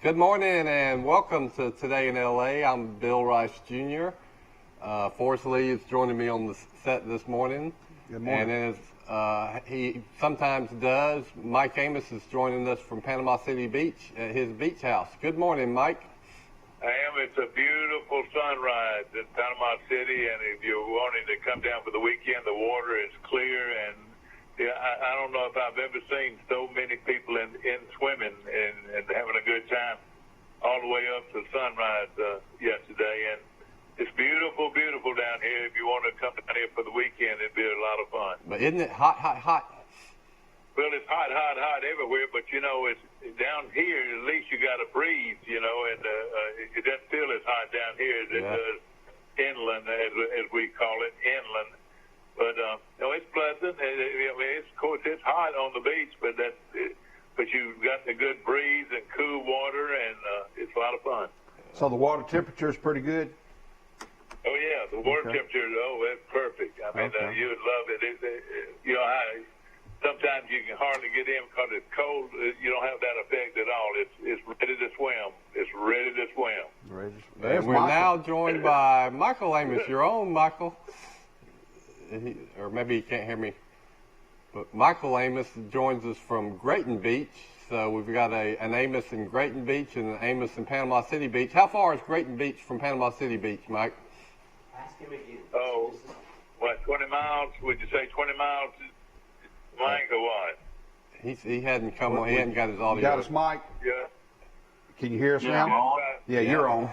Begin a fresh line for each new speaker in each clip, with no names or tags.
Good morning and welcome to Today in LA. I'm Bill Rice Jr. Forrest Lee is joining me on the set this morning.
Good morning.
And as he sometimes does, Mike Amos is joining us from Panama City Beach at his beach house. Good morning, Mike.
It's a beautiful sunrise in Panama City, and if you're wanting to come down for the weekend, the water is clear, and I don't know if I've ever seen so many people in swimming and having a good time all the way up to sunrise yesterday. And it's beautiful, beautiful down here. If you want to come down here for the weekend, it'd be a lot of fun.
But isn't it hot?
Well, it's hot everywhere, but, it's down here, at least you got to breathe, and it doesn't feel as hot down here as it does inland, as we call it, inland. But it's pleasant. Of course, it's hot on the beach, but you've got the good breeze and cool water, and it's a lot of fun.
So the water temperature is pretty good?
Oh, yeah, the water temperature, it's perfect. I mean, you would love it. Sometimes you can hardly get in because it's cold. You don't have that effect at all. It's ready to swim. It's ready to swim.
And we're now joined by Michael Amos, your own Michael. Or maybe you can't hear me. But Michael Amos joins us from Grayton Beach. So we've got an Amos in Grayton Beach and an Amos in Panama City Beach. How far is Grayton Beach from Panama City Beach, Mike?
Ask him again.
Oh, what, 20 miles? Would you say 20 miles, Mike, or what?
He hadn't come on. He hadn't got his audio.
You got us, Mike?
Yeah.
Can you hear us now? Yeah, you're on.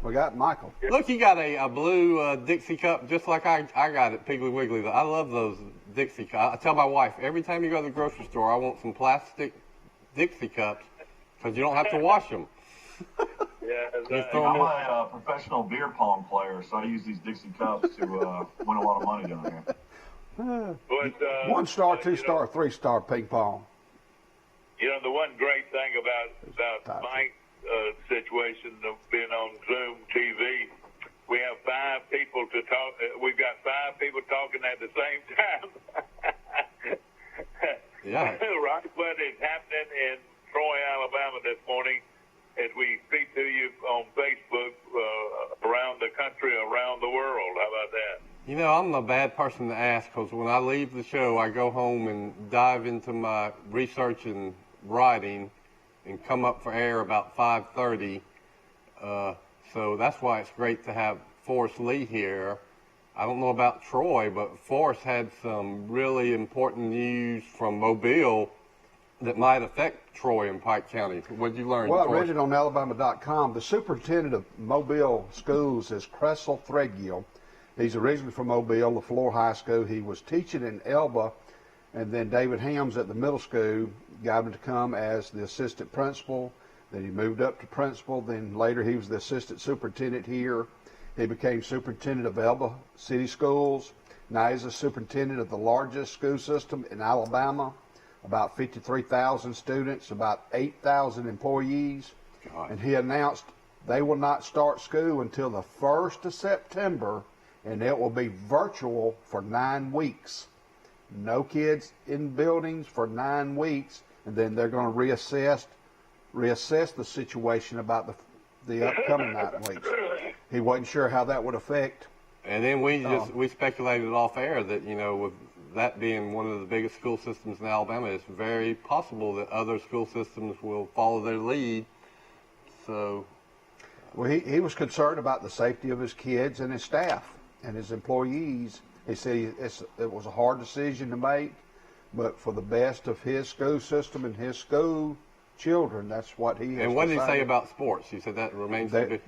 We got Michael.
Look, he got a blue Dixie cup just like I got at Piggly Wiggly. I love those Dixie cups. I tell my wife, every time you go to the grocery store, I want some plastic Dixie cups because you don't have to wash them.
I'm a professional beer pong player, so I use these Dixie cups to win a lot of money down here.
But,
1 star, 2 star, 3 star ping pong.
The one great thing about Mike's situation of being on Zoom TV, we have 5 people to talk. We've got 5 people talking at the same time.
Yeah.
Right, but it's happening in Troy, Alabama this morning as we speak to you on Facebook around the country, around the world. How about that?
I'm a bad person to ask because when I leave the show, I go home and dive into my research and writing and come up for air about 5:30. So that's why it's great to have Forrest Lee here. I don't know about Troy, but Forrest had some really important news from Mobile that might affect Troy and Pike County. What did you learn?
Well, I
Forrest?
read it on Alabama.com. The superintendent of Mobile schools is Cressel Threadgill. He's originally from Mobile, the Floor High School. He was teaching in Elba, and then David Hams at the middle school got him to come as the assistant principal. Then he moved up to principal. Then later he was the assistant superintendent here. He became superintendent of Elba City Schools. Now he's the superintendent of the largest school system in Alabama, about 53,000 students, about 8,000 employees.
God.
And he announced they will not start school until the 1st of September, and it will be virtual for 9 weeks. No kids in buildings for 9 weeks, and then they're going to reassess the situation about the upcoming 9 weeks. He wasn't sure how that would affect.
And then we speculated off air that with that being one of the biggest school systems in Alabama, it's very possible that other school systems will follow their lead. So,
well, he was concerned about the safety of his kids and his staff and his employees. He said it was a hard decision to make, but for the best of his school system and his school children, that's what he has.
And what did he say
decided.
about sports? He said that remains to be.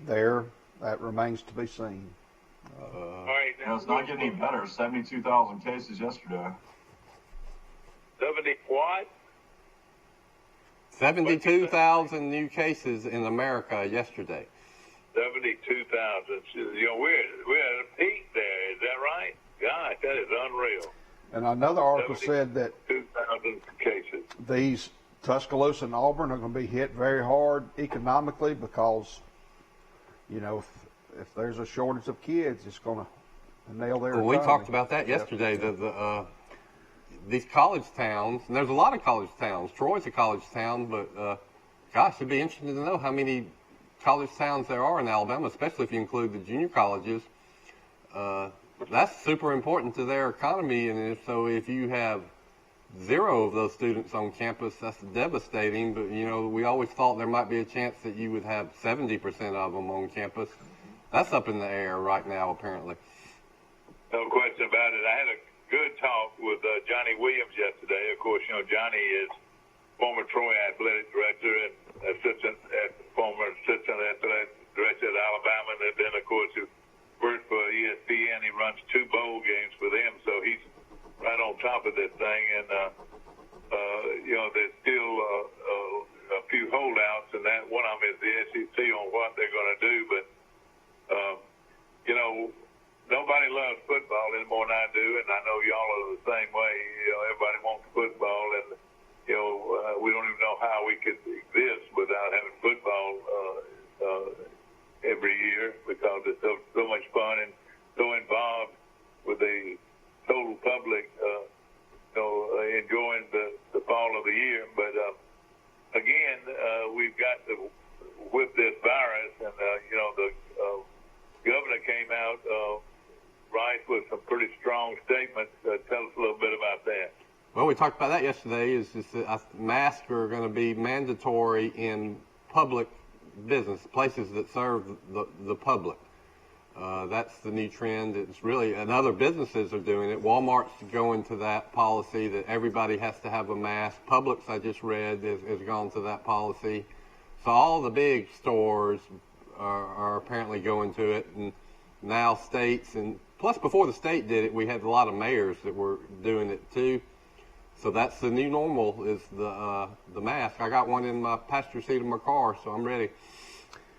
That remains to be seen.
All right, now,
It's not getting any better. 72,000 cases yesterday.
70 what?
72,000 new cases in America yesterday.
72,000. We're at a peak there. Is that right? Gosh, that is unreal.
And another article said that
2,000 cases.
these Tuscaloosa and Auburn are going to be hit very hard economically because, if there's a shortage of kids, it's going to nail their
Well, we
economy.
talked about that yesterday. These college towns, and there's a lot of college towns. Troy's a college town, but Gosh, it'd be interesting to know how many college towns there are in Alabama, especially if you include the junior colleges. That's super important to their economy, and if you have 0 of those students on campus, that's devastating. But we always thought there might be a chance that you would have 70% of them on campus. That's up in the air right now, apparently.
No question about it. I had a good talk with Johnny Williams yesterday. Of course, Johnny is former Troy athletic director and former assistant athletic director at Alabama, and then of course he worked for ESPN. He runs 2 bowl games for them, so he's right on top of this thing. And there's still a few holdouts, and that one of them is the SEC on what they're going to do. But nobody loves football any more than I do, and I know y'all are the same way. Everybody wants football, and we don't even know how we could exist without having football every year, because it's so much fun and so involved with the total public, enjoying the fall of the year. But again, we've got with this virus, and the governor came out right with some pretty strong statements. Tell us a little bit about that.
Well, we talked about that yesterday. Is that masks are going to be mandatory in public business, places that serve the public. That's the new trend. It's really, and other businesses are doing it. Walmart's going to that policy that everybody has to have a mask. Publix, I just read, has gone to that policy. So all the big stores are apparently going to it, and now states, and plus before the state did it, we had a lot of mayors that were doing it too. So that's the new normal, is the mask. I got one in my passenger seat of my car, so I'm ready.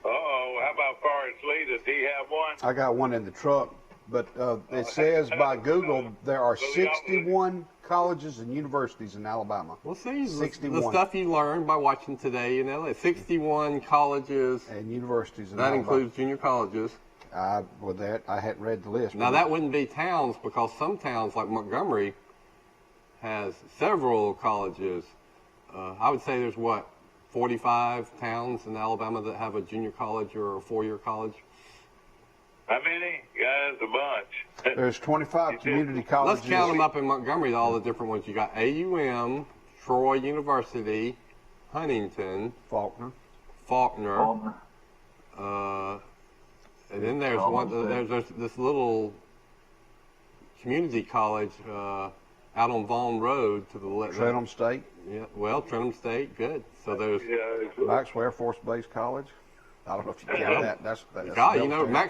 How about Forrest Lee? Does he have one?
I got one in the truck, but it says by Google there are 61 colleges and universities in Alabama.
Well, see,
61.
The stuff you learn by watching Today in LA. 61 colleges
and universities in
that
Alabama.
includes junior colleges.
With that, I hadn't read the list.
Now that wouldn't be towns, because some towns like Montgomery has several colleges. I would say there's 45 towns in Alabama that have a junior college or a 4-year college.
How many? Guys, a bunch.
There's 25 community colleges.
Let's count them up in Montgomery, all the different ones. You got AUM, Troy University, Huntington,
Faulkner.
And then there's there's this little community college out on Vaughn Road to the left.
Trenholm State.
Yeah, well, Trenholm State, good. So there's
Maxwell Air Force Base College. I don't know if you count that. That's
God,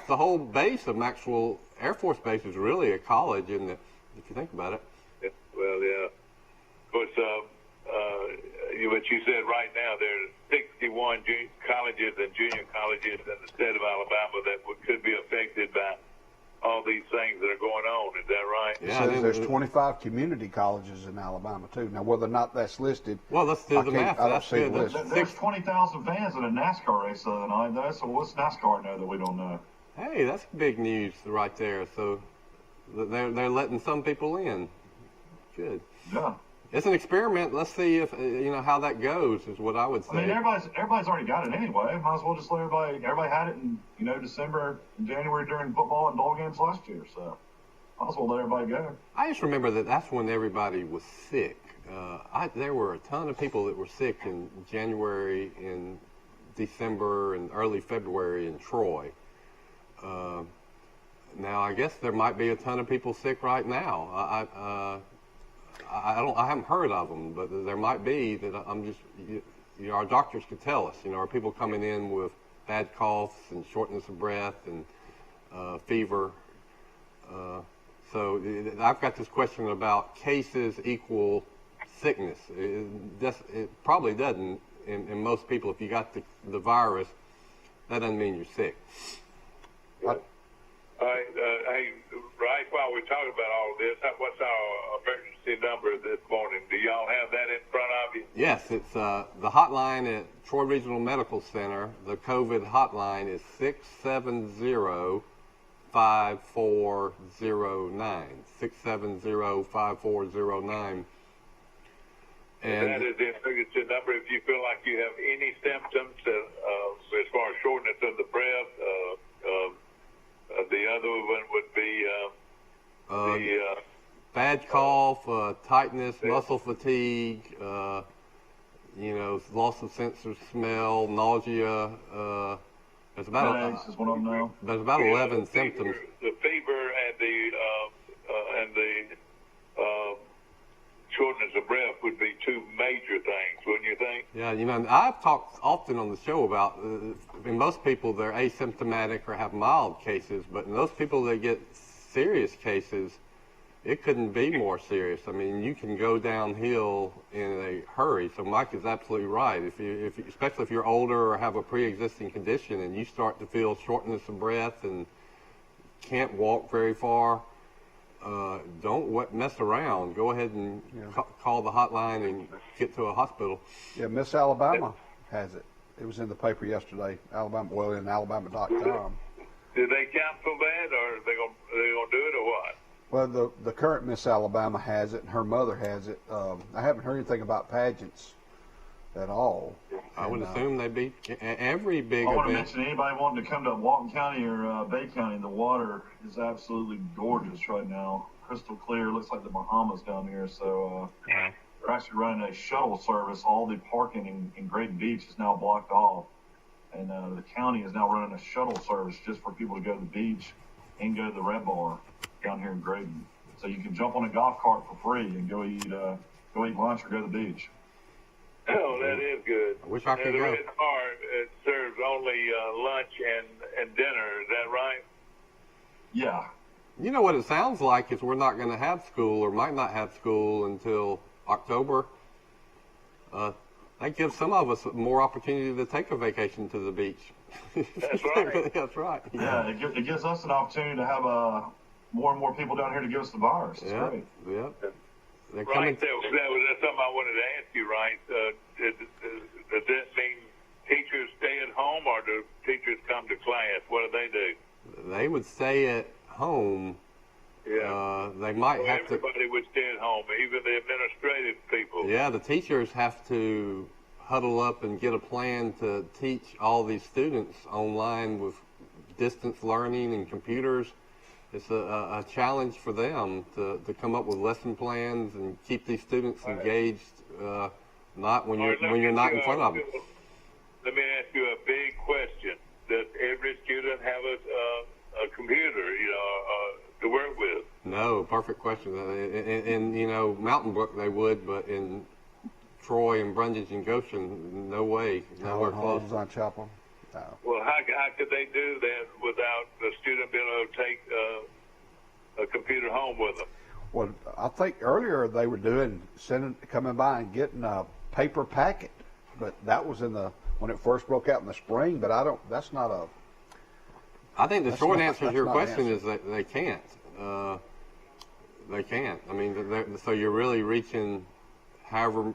the whole base of Maxwell Air Force Base is really a college, isn't it? If you think about it.
Well, yeah. Of course, what you said right now, there's 61 colleges and junior colleges in the state of Alabama that could be affected by all these things that are going on. Is that right?
Yeah, it says there's 25 community colleges in Alabama, too. Now, whether or not that's listed,
well, let's do the math.
I don't see the list.
There's 20,000 fans in a NASCAR race the other night, though, so what's NASCAR know that we don't know?
Hey, that's big news right there. So they're letting some people in. Good.
Yeah.
It's an experiment. Let's see if how that goes. Is what I would say.
I mean, everybody's already got it anyway. Might as well just let everybody had it in December, January during football and bowl games last year. So might as well let everybody go.
I just remember that's when everybody was sick. There were a ton of people that were sick in January, in December, and early February in Troy. Now I guess there might be a ton of people sick right now. I haven't heard of them, but there might be. That I'm just, our doctors could tell us. Are people coming in with bad coughs and shortness of breath and fever? So I've got this question about cases equal sickness. It probably doesn't. In most people, if you got the virus, that doesn't mean you're sick.
Hey, right while we're talking about all of this, what's our emergency number this morning? Do y'all have that in front of you?
Yes, it's the hotline at Troy Regional Medical Center. The COVID hotline is 670-5409. 670-5409.
And that is the emergency number if you feel like you have any
tightness, muscle fatigue, loss of sense of smell, nausea. There's about
Headaches is one of them now.
there's about 11 symptoms.
The fever and the shortness of breath would be two major things, wouldn't you think?
Yeah, and I've talked often on the show about, in most people, they're asymptomatic or have mild cases, but in those people that get serious cases, it couldn't be more serious. I mean, you can go downhill in a hurry. So Mike is absolutely right. Especially if you're older or have a pre-existing condition and you start to feel shortness of breath and can't walk very far, don't mess around. Go ahead and call the hotline and get to a hospital.
Yeah, Miss Alabama has it. It was in the paper yesterday. In Alabama.com.
Did they cancel that, or are they gonna do it, or what?
Well, the current Miss Alabama has it, and her mother has it. I haven't heard anything about pageants at all.
I would assume they'd be every big
I want to
event.
mention anybody wanting to come to Walton County or Bay County, the water is absolutely gorgeous right now. Crystal clear, looks like the Bahamas down here. So they're actually running a shuttle service. All the parking in Graton Beach is now blocked off. And the county is now running a shuttle service just for people to go to the beach and go to the Red Bar down here in Graton. So you can jump on a golf cart for free and go eat lunch or go to the beach.
Oh, that is good.
I wish I could
the
go.
Red Bar, it serves only lunch and dinner. Is that right?
Yeah.
You know what it sounds like is we're not going to have school or might not have school until October. That gives some of us more opportunity to take a vacation to the beach.
That's right.
That's right.
Yeah, it gives us an opportunity to have more and more people down here to give us the virus. It's great.
Yeah. They're
Right.
coming.
That's something I wanted to ask you, right? Does that mean teachers stay at home, or do teachers come to class? What do they do?
They would stay at home.
Yeah.
They might
Well,
have to.
everybody would stay at home, even the administrative people.
Yeah, the teachers have to huddle up and get a plan to teach all these students online with distance learning and computers. It's a challenge for them to come up with lesson plans and keep these students engaged. Not when you're not in front of them.
Let me ask you a big question: does every student have a computer, to work with?
No, perfect question. In Mountain Brook they would, but in Troy and Brundage and Goshen, no way, nowhere close.
On Chapel. No.
Well, how could they do that without the student being able to take a computer home with them?
Well, I think earlier they were coming by and getting a paper packet, but that was when it first broke out in the spring. But that's not a.
I think the short answer to your
not an
question
answer.
is that they can't. They can't. I mean, so you're really reaching, however,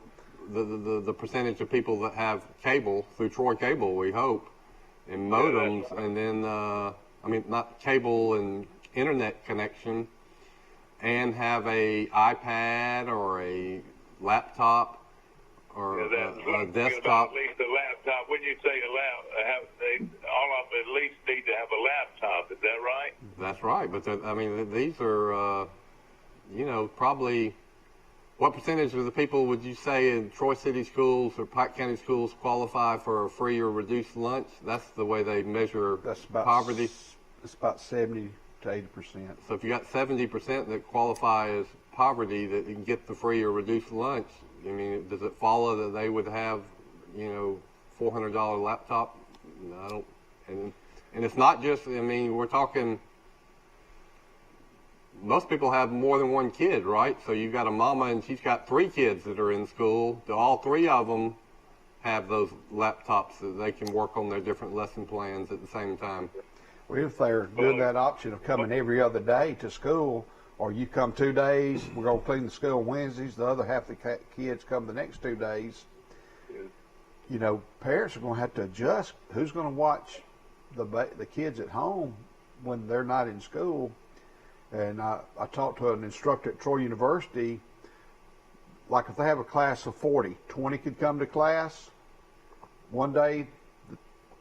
the percentage of people that have cable through Troy Cable, we hope, and modems, and then not cable and internet connection, and have a iPad or a laptop or a desktop.
At least a laptop. When you say all of them at least need to have a laptop. Is that right?
That's right. But these are, probably. What percentage of the people would you say in Troy City schools or Pike County schools qualify for a free or reduced lunch? That's the way they measure
That's about
poverty.
It's about 70 to 80%.
So if you got 70% that qualify as poverty that can get the free or reduced lunch, does it follow that they would have, $400 laptop? I don't. And it's not just. We're talking. Most people have more than one kid, right? So you've got a mama and she's got 3 kids that are in school. Do all 3 of them have those laptops so they can work on their different lesson plans at the same time?
Well, if they're doing that option of coming every other day to school, or you come 2 days, we're going to clean the school Wednesdays, the other half of the kids come the next 2 days, parents are going to have to adjust who's going to watch the kids at home when they're not in school. And I talked to an instructor at Troy University, like if they have a class of 40, 20 could come to class one day,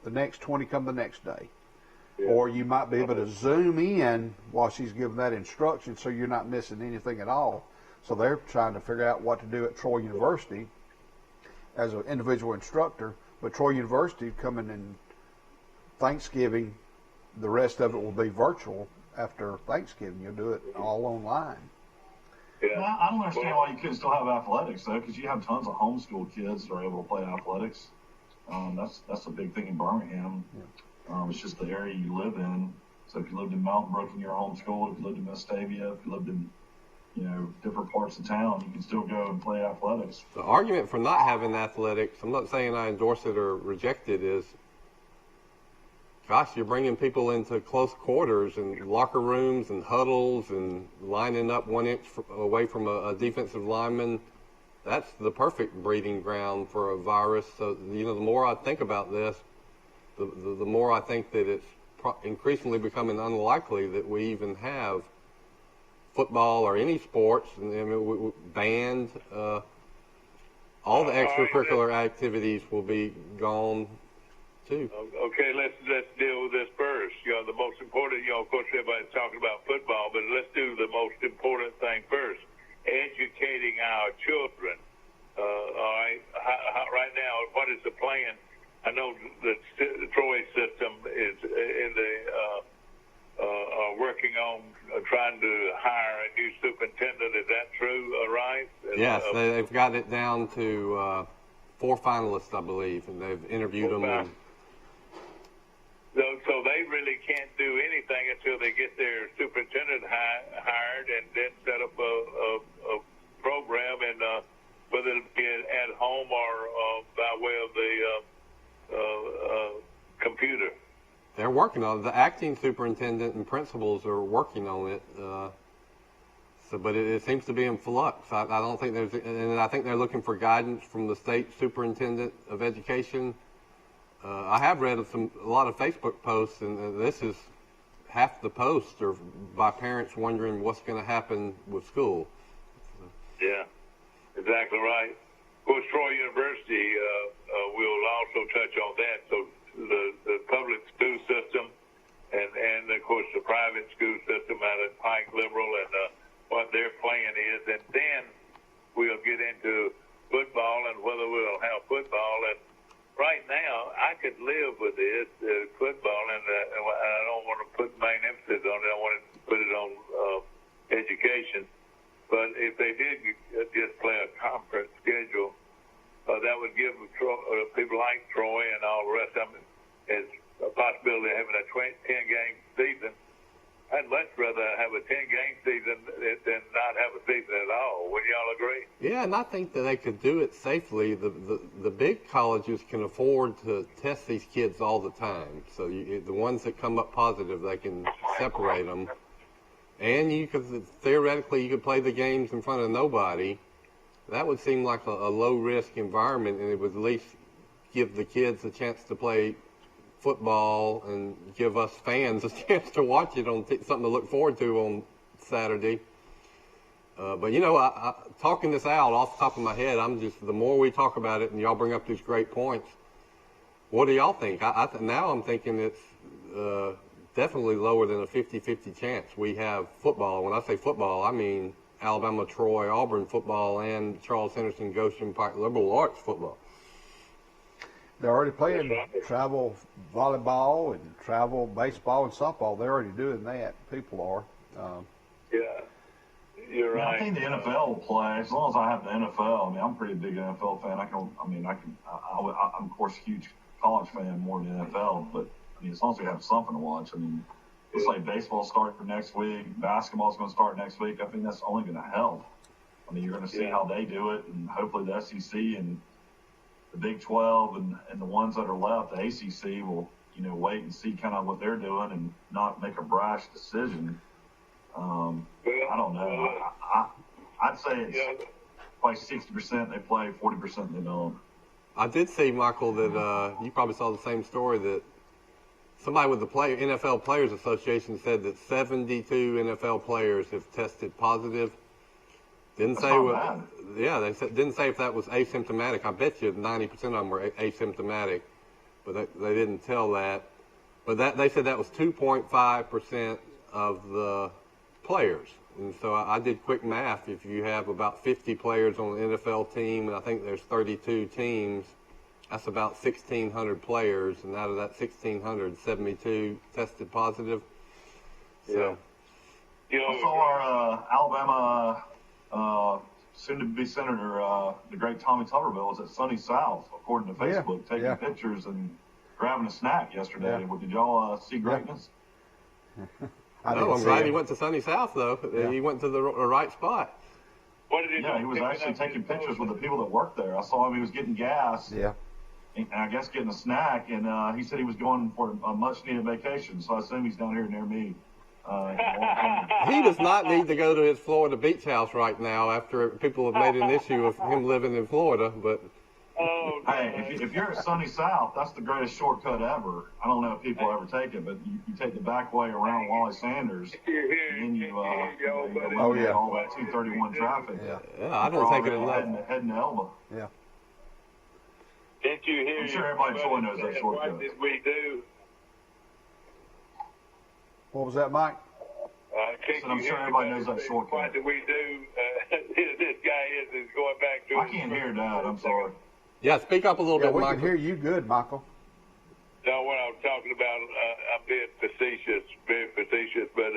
the next 20 come the next day. Yeah. Or you might be able to zoom in while she's giving that instruction so you're not missing anything at all. So they're trying to figure out what to do at Troy University as an individual instructor. But Troy University coming in Thanksgiving, the rest of it will be virtual after Thanksgiving. You'll do it all online.
Yeah.
Well, I don't understand why you couldn't still have athletics, though, because you have tons of homeschool kids that are able to play athletics. That's a big thing in Birmingham.
Yeah.
It's just the area you live in. So if you lived in Mountain Brook and you're homeschooled, if you lived in Vestavia, if you lived in, different parts of town, you can still go and play athletics.
The argument for not having athletics, I'm not saying I endorse it or reject it, is, gosh, you're bringing people into close quarters and locker rooms and huddles and lining up 1 inch away from a defensive lineman. That's the perfect breeding ground for a virus. So, the more I think about this, the more I think that it's increasingly becoming unlikely that we even have football or any sports, and band, all the extracurricular activities will be gone too.
Okay, let's deal with this first. The most important, of course, everybody's talking about football, but let's do the most important thing first: educating our children. All right, right now, what is the plan? I know the Troy system is in the working on trying to hire a new superintendent. Is that true, Rice?
Yes, they've got it down to 4 finalists, I believe, and they've interviewed them.
So they really can't do anything until they get their superintendent hired and then set up a program, and whether it be at home or by way of the computer.
They're working on it. The acting superintendent and principals are working on it. But it seems to be in flux. I don't think and I think they're looking for guidance from the state superintendent of education. I have read a lot of Facebook posts, and this is half the posts are by parents wondering what's going to happen with school.
Yeah, exactly right. Of course, Troy University will also touch on that. So the public school system and of course the private school system out at Pike Liberal and what their plan is, and then we'll get into football and whether we'll have football. And right now, I could live with this football, and I don't want to put main emphasis on it. I want to put it on education. But if they did just play a conference schedule, that would give people like Troy and all the rest of them as a possibility of having a 10-game season. I'd much rather have a 10-game season than not have a season at all. Would y'all agree?
Yeah, and I think that they could do it safely. The big colleges can afford to test these kids all the time. So the ones that come up positive, they can separate them. And theoretically, you could play the games in front of nobody. That would seem like a low-risk environment, and it would at least give the kids a chance to play football and give us fans a chance to watch it on something to look forward to on Saturday. But I talking this out off the top of my head, the more we talk about it and y'all bring up these great points, what do y'all think? Now I'm thinking it's definitely lower than a 50-50 chance we have football. When I say football, I mean Alabama, Troy, Auburn football, and Charles Henderson, Goshen, Pike Liberal Arts football.
They're already playing travel volleyball and travel baseball and softball. They're already doing that. People are.
Yeah, you're right.
I think the NFL will play as long as I have the NFL. I mean, I'm a pretty big NFL fan. I'm of course a huge college fan more than NFL, but I mean, as long as we have something to watch. I mean, it's like baseball starting next week, basketball's going to start next week. I think that's only going to help. I mean, you're going to see how they do it, and hopefully the SEC and the Big 12 and the ones that are left, the ACC will, wait and see kind of what they're doing and not make a brash decision. I don't know. I'd say it's probably 60% they play, 40% they don't.
I did see, Michael, that you probably saw the same story, that somebody with the NFL Players Association said that 72 NFL players have tested positive. Didn't say what. Yeah, didn't say if that was asymptomatic. I bet you 90% of them were asymptomatic, but they didn't tell that. But they said that was 2.5% of the players. And so I did quick math. If you have about 50 players on an NFL team, and I think there's 32 teams, that's about 1,600 players. And out of that 1,600, 72 tested positive. So,
You
I
know,
saw our Alabama soon-to-be senator, the great Tommy Tuberville, was at Sunny South, according to
Yeah,
Facebook, taking
yeah.
pictures and grabbing a snack yesterday.
Yeah.
Did y'all see greatness?
I
no,
didn't
I'm
see
glad
him.
he went to Sunny South, though.
Yeah.
He went to the right spot.
what did he
Yeah,
do?
he was
Picking
actually
up
taking
his
pictures with
phone?
the people that worked there. I saw him; he was getting gas,
Yeah.
and I guess getting a snack. And he said he was going for a much-needed vacation. So I assume he's down here near me.
He does not need to go to his Florida beach house right now after people have made an issue of him living in Florida. But
Oh,
Hey, if you're at Sunny South, that's the greatest shortcut ever. I don't know if people ever take it, but you take the back way around Wally Sanders,
here,
and then you
buddy.
Oh,
eliminate
yeah.
all that 231 traffic.
Yeah.
yeah, I don't take it enough.
Heading to Elba.
Yeah.
Didn't you hear?
I'm sure everybody in Troy knows that
saying,
shortcut.
What did we do?
What was that, Mike?
Can't
So I'm
you
sure
hear
everybody
anybody
knows that
say,
shortcut.
What did we do? This guy is going back to.
I can't hear that. I'm sorry.
Yeah, speak up a little
Yeah,
bit,
we can
Michael.
hear you good, Michael.
No, what I'm talking about, I'm being facetious, very facetious, but,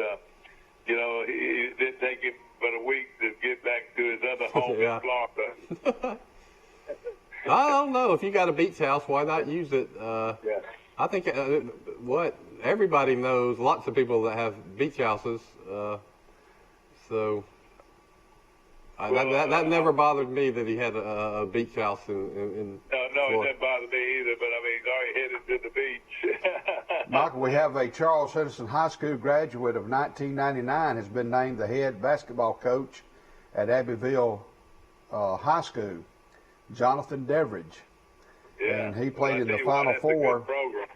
you know, it didn't take him but a week to get back to his other home
Yeah.
in Florida.
I don't know. If you got a beach house, why not use it?
Yeah.
I think what everybody knows, lots of people that have beach houses. So that never bothered me that he had a beach house in
No, it
Florida.
doesn't bother me either, but I mean, he's already headed to the beach.
Michael, we have a Charles Henderson High School graduate of 1999 has been named the head basketball coach at Abbeville High School, Jonathan Deveridge.
Yeah.
And he played
Well, I
in the
tell you what,
Final
that's a good
Four.
program.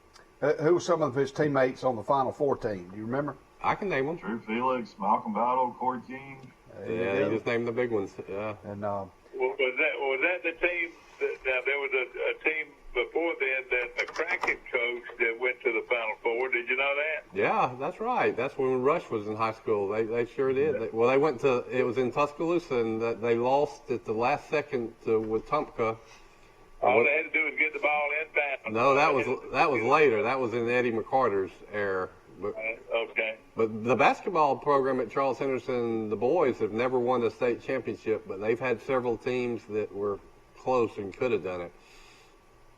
Who were some of his teammates on the Final Four team? Do you remember?
I can name them.
Drew Felix, Malcolm Battle, Corey King.
Yeah, you just named the big ones. Yeah.
And
Well, was that the team? Now there was a team before then that the Kraken coach that went to the Final Four. Did you know that?
Yeah, that's right. That's when Rush was in high school. They sure did. They went to, it was in Tuscaloosa, and they lost at the last second with Tumpka.
All they had to do was get the ball inbound.
No, that was later. That was in Eddie McCarter's era.
Okay.
But the basketball program at Charles Henderson, the boys have never won a state championship, but they've had several teams that were close and could have done it.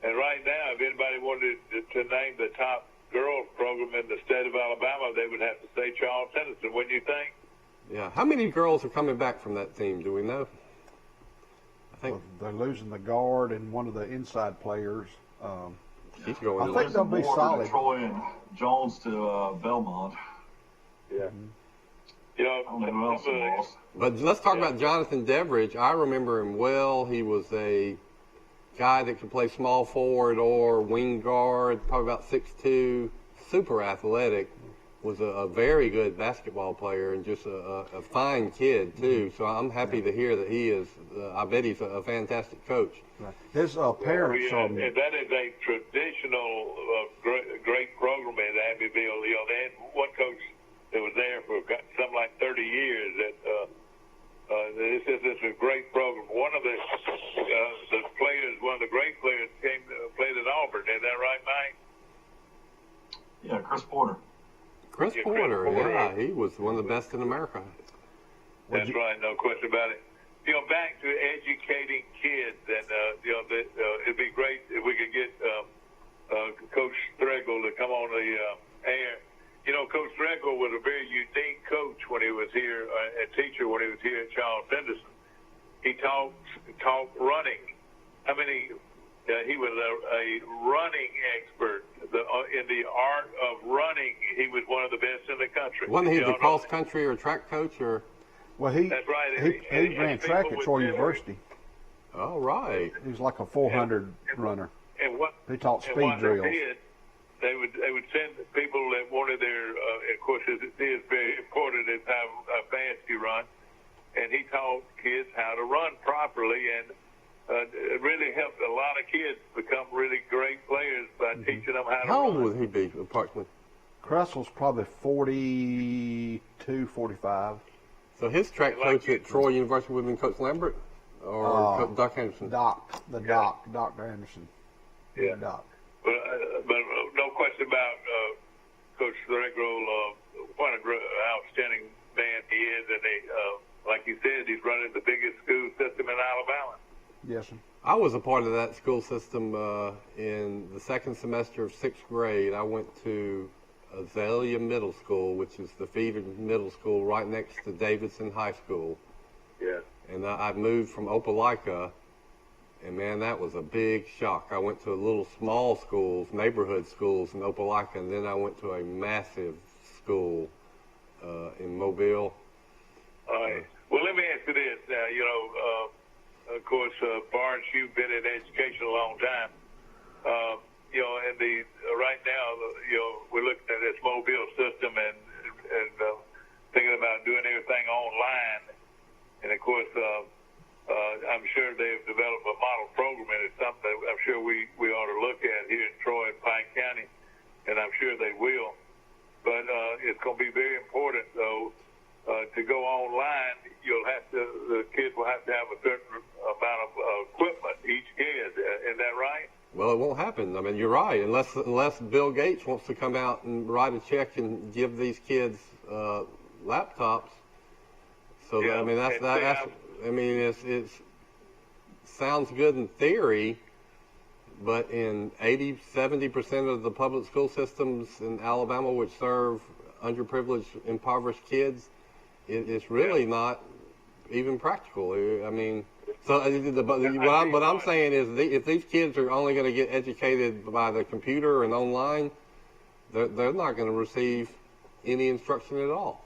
And right now, if anybody wanted to name the top girls program in the state of Alabama, they would have to say Charles Henderson, wouldn't you think?
Yeah. How many girls are coming back from that team? Do we know? I think
they're losing the guard and one of the inside players.
he's going.
I
to
think they'll be
More
solid.
Troy and Jones to Belmont.
Yeah. You know,
I don't know who else they lost.
But let's talk about Jonathan Deveridge. I remember him well. He was a guy that could play small forward or wing guard, probably about 6'2", super athletic, was a very good basketball player and just a fine kid, too. So I'm happy to hear that he is, I bet he's a fantastic coach.
His parents are.
and that is a traditional great program at Abbeville. You know, they had one coach that was there for something like 30 years. This is a great program. One of the players, one of the great players, played at Auburn. Is that right, Mike?
Yeah, Chris Porter.
Chris
Yeah,
Porter,
Chris Porter.
yeah, he was one of the best in America.
That's right, no question about it. You know, back to educating kids, and you know, it'd be great if we could get Coach Thregal to come on the air. You know, Coach Thregal was a very unique coach when he was here, a teacher when he was here at Charles Henderson. He taught running. I mean, he was a running expert. In the art of running, he was one of the best in the country.
Wasn't he
You
the
know,
cross country or track coach or?
Well, he
That's right.
he ran track at Troy University.
Oh, right.
He was like a 400 runner.
And what
He taught
and
speed
what
drills.
They did, they would send people that wanted their. Of course, it is very important is how fast you run, and he taught kids how to run properly, and it really helped a lot of kids become really great players by teaching them how to
How
run.
old would he be, approximately?
Cressel's probably 42, 45.
So his track coach at Troy University would have been Coach Lambert or Doc Anderson?
Dr. Anderson.
Yeah.
Doc.
But no question about Coach Threadgrove, what an outstanding man he is, and like you said, he's running the biggest school system in Alabama.
Yes, sir.
I was a part of that school system in the second semester of 6th grade. I went to Azalea Middle School, which is the feeder middle school right next to Davidson High School.
Yeah.
And I moved from Opelika, and man, that was a big shock. I went to little small schools, neighborhood schools in Opelika, and then I went to a massive school in Mobile.
All right. Well, let me ask you this. Now, of course, Barnes, you've been in education a long time. And right now, we're looking at this Mobile system and thinking about doing everything online. And of course, I'm sure they've developed a model program, and it's something that I'm sure we ought to look at here in Troy and Pine County, and I'm sure they will. But it's going to be very important, though, to go online. The kids will have to have a certain amount of equipment, each kid. Is that right?
Well, it won't happen. I mean, you're right. Unless Bill Gates wants to come out and write a check and give these kids laptops. So
Yeah.
I mean, it sounds good in theory, but in 70% of the public school systems in Alabama, which serve underprivileged, impoverished kids, it's really not even practical. I mean, so what I'm saying is, if these kids are only going to get educated by the computer and online, they're not going to receive any instruction at all.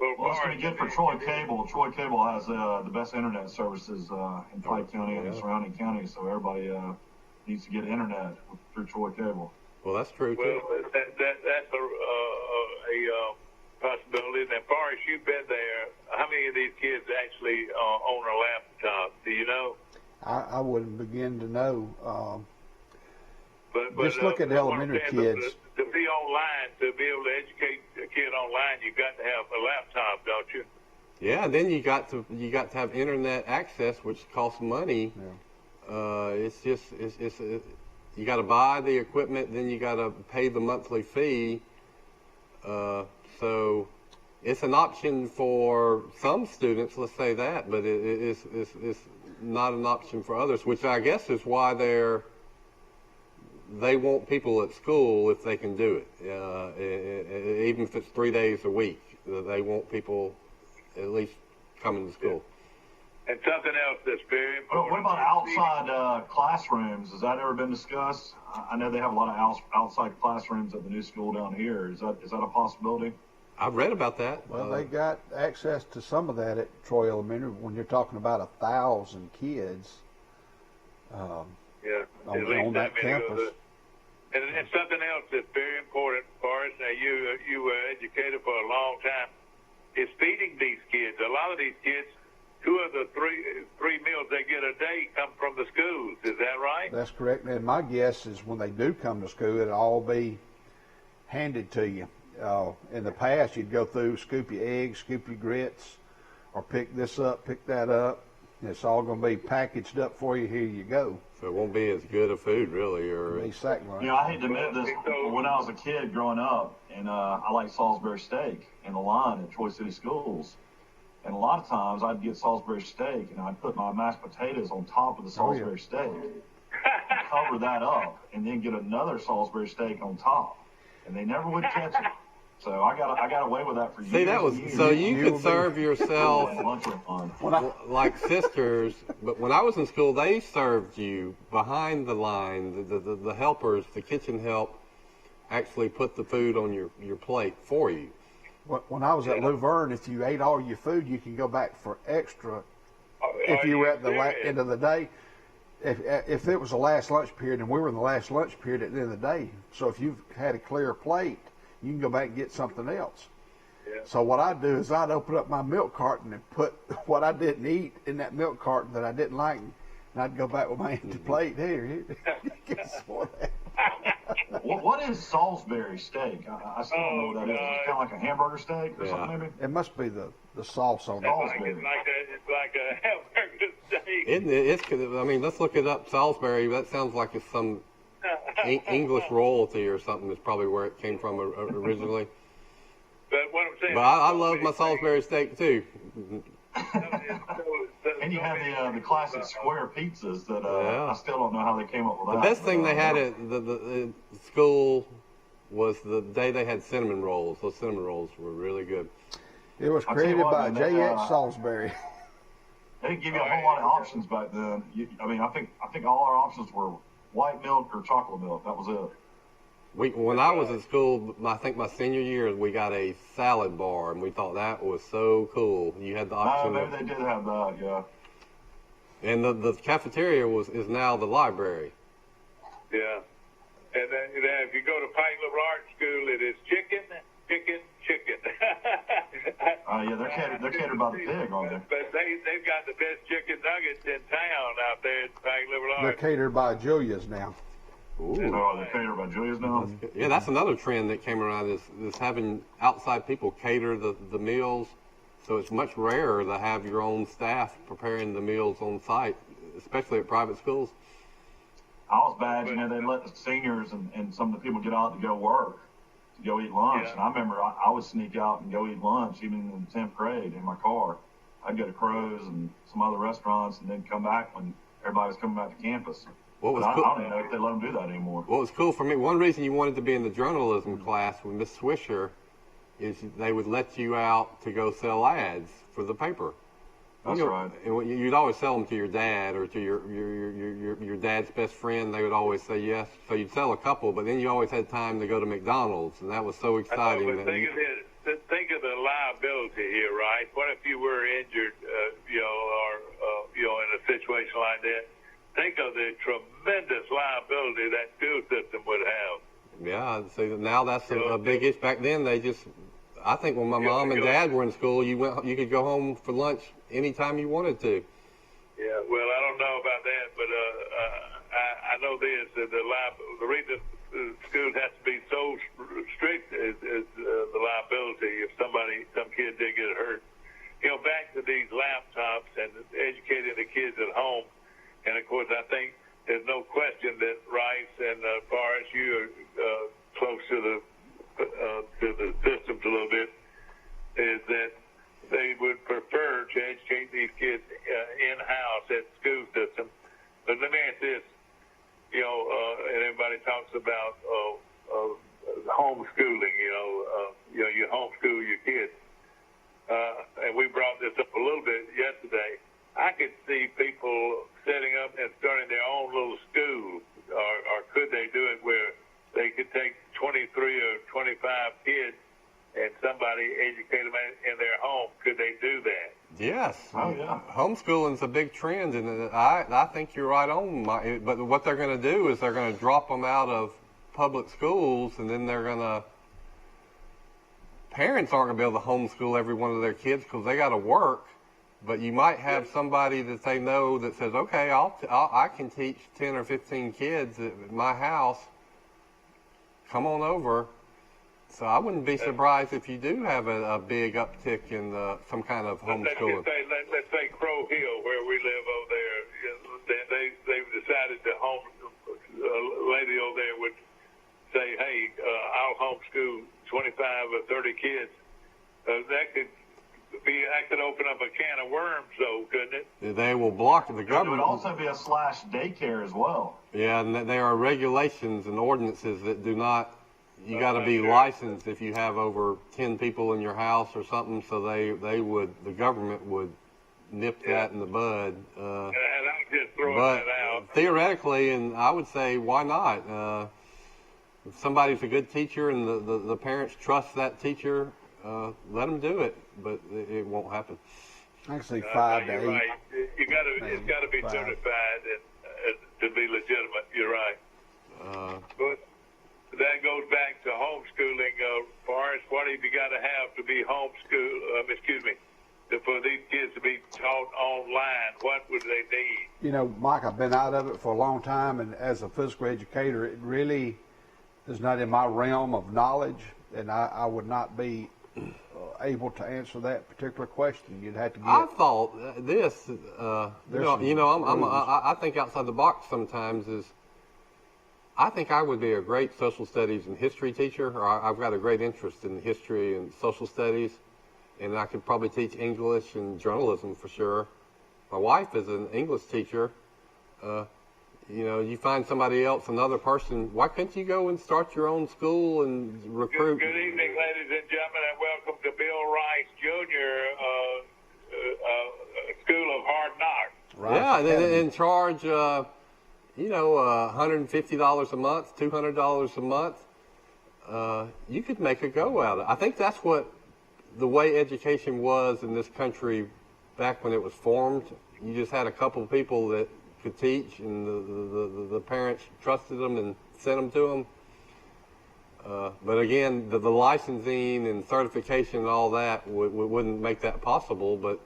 Well, it's going to get for Troy Cable. Troy Cable has the best internet services in Pike County and the surrounding counties, so everybody needs to get internet through Troy Cable.
Well, that's true, too.
Well, that's a possibility. And as far as you've been there, how many of these kids actually own a laptop? Do you know?
I wouldn't begin to know.
Just
look at elementary kids.
To be online, to be able to educate a kid online, you've got to have a laptop, don't you?
Yeah, then you got to have internet access, which costs money. Yeah. You got to buy the equipment, then you got to pay the monthly fee. So it's an option for some students, let's say that, but it's not an option for others, which I guess is why they want people at school if they can do it, even if it's 3 days a week. They want people at least coming to school.
And something else that's very important.
What about outside classrooms? Has that ever been discussed? I know they have a lot of outside classrooms at the new school down here. Is that a possibility?
I've read about that.
Well, they got access to some of that at Troy Elementary when you're talking about 1,000 kids. On that campus.
And something else that's very important for us, now you were educated for a long time, is feeding these kids. A lot of these kids, 2 of the three meals they get a day come from the schools. Is that right?
That's correct. And my guess is when they do come to school, it'll all be handed to you. In the past, you'd go through, scoop your eggs, scoop your grits, or pick this up, pick that up. It's all going to be packaged up for you. Here you go.
So it won't be as good a food, really, or
be sack lunch.
I hate to admit this. When I was a kid growing up, and I liked Salisbury steak in the line at Troy City Schools. And a lot of times I'd get Salisbury steak, and I'd put my mashed potatoes on top of the Salisbury steak, cover that up, and then get another Salisbury steak on top. And they never would catch it. So I got away with that for years.
See, that was so you could serve yourself like sisters. But when I was in school, they served you behind the line. The helpers, the kitchen help, actually put the food on your plate for you.
When I was at Luverne, if you ate all your food, you can go back for extra. If you were at the end of the day, if it was the last lunch period, and we were in the last lunch period at the end of the day, so if you've had a clear plate, you can go back and get something else. Yeah. So what I'd do is I'd open up my milk carton and put what I didn't eat in that milk carton that I didn't like, and I'd go back with my empty plate. Here, guess what?
What is Salisbury steak? I still don't know what that is. It's kind of like a hamburger steak or something, maybe?
It must be the sauce on it.
Salisbury.
It's like a hamburger steak.
Isn't it? I mean, let's look it up. Salisbury. That sounds like it's some English royalty or something. Is probably where it came from originally.
But what I'm saying.
But I love my Salisbury steak too.
And you have the classic square pizzas that I still don't know how they came up with that.
The best thing they had at the school was the day they had cinnamon rolls. Those cinnamon rolls were really good.
It was created by J.H. Salisbury.
They didn't give you a whole lot of options back then. I think all our options were white milk or chocolate milk. That was it.
When I was in school, I think my senior year, we got a salad bar, and we thought that was so cool. You had the option.
Maybe they did have that, yeah.
And the cafeteria is now the library.
Yeah. And then if you go to Pike Liberal Arts School, it is chicken.
Yeah, they're catered by the pig, aren't they?
But they've got the best chicken nuggets in town out there at Pike Liberal Arts.
They're catered by Julia's now.
Ooh.
So are they catered by Julia's now?
Yeah, that's another trend that came around is having outside people cater the meals. So it's much rarer to have your own staff preparing the meals on site, especially at private schools.
I was bad, they let the seniors and some of the people get out to go work, to go eat lunch. Yeah. And I remember I would sneak out and go eat lunch, even in the 10th grade, in my car. I'd go to Crow's and some other restaurants and then come back when everybody was coming back to campus. I don't even know if they let them do that anymore.
What was cool for me, one reason you wanted to be in the journalism class with Miss Swisher is they would let you out to go sell ads for the paper.
That's right.
And you'd always sell them to your dad or to your dad's best friend. They would always say yes. So you'd sell a couple, but then you always had time to go to McDonald's, and that was so exciting.
Think of the liability here, right? What if you were injured, or in a situation like that? Think of the tremendous liability that school system would have.
Yeah, see, now that's a big issue. Back then, I think when my mom and dad were in school, you could go home for lunch anytime you wanted to.
Yeah, well, I don't know about that, but I know this: that the reason school has to be so strict is the liability if some kid did get hurt. Back to these laptops and educating the kids at home. And, of course, I think there's no question that Rice and Forrest, you are close to the systems a little bit, is that they would prefer to educate these kids in-house at the school system. But let me ask this, and everybody talks about homeschooling, you homeschool your kids. And we brought this up a little bit yesterday. I could see people setting up and starting their own little school, or could they do it where they could take 23 or 25 kids and somebody educate them in their home? Could they do that?
Yes.
Oh, yeah.
Homeschooling's a big trend, and I think you're right on. But what they're going to do is they're going to drop them out of public schools, and then parents aren't going to be able to homeschool every one of their kids because they got to work. But you might have somebody that they know that says, okay, I can teach 10 or 15 kids at my house. Come on over. So I wouldn't be surprised if you do have a big uptick in some kind of homeschooling.
Let's say Crow Hill, where we live over there. They've decided to a lady over there would say, hey, I'll homeschool 25 or 30 kids. That could open up a can of worms, though, couldn't it?
They will block the government.
It would also be a slash daycare as well.
Yeah, and there are regulations and ordinances that do not. You got to be licensed if you have over 10 people in your house or something. So the government would nip that in the bud.
And I'm just throwing that out.
Theoretically, and I would say, why not? If somebody's a good teacher and the parents trust that teacher, let them do it, but it won't happen.
Actually, 5 to 8.
Right. It's got to be certified to be legitimate. You're right. But that goes back to homeschooling. Forrest, what have you got to have to be for these kids to be taught online? What would they need?
Mike, I've been out of it for a long time, and as a physical educator, it really is not in my realm of knowledge, and I would not be able to answer that particular question. You'd have to get.
I thought this,
There's some
I think outside the box sometimes is. I think I would be a great social studies and history teacher, or I've got a great interest in history and social studies, and I could probably teach English and journalism for sure. My wife is an English teacher. You find somebody else, another person. Why couldn't you go and start your own school and recruit?
Good evening, ladies and gentlemen, and welcome to Bill Rice Jr. School of Hard Knocks.
Right.
Yeah, and charge, $150 a month, $200 a month. You could make a go out of it. I think that's what the way education was in this country back when it was formed. You just had a couple of people that could teach, and the parents trusted them and sent them to them. But again, the licensing and certification and all that wouldn't make that possible. But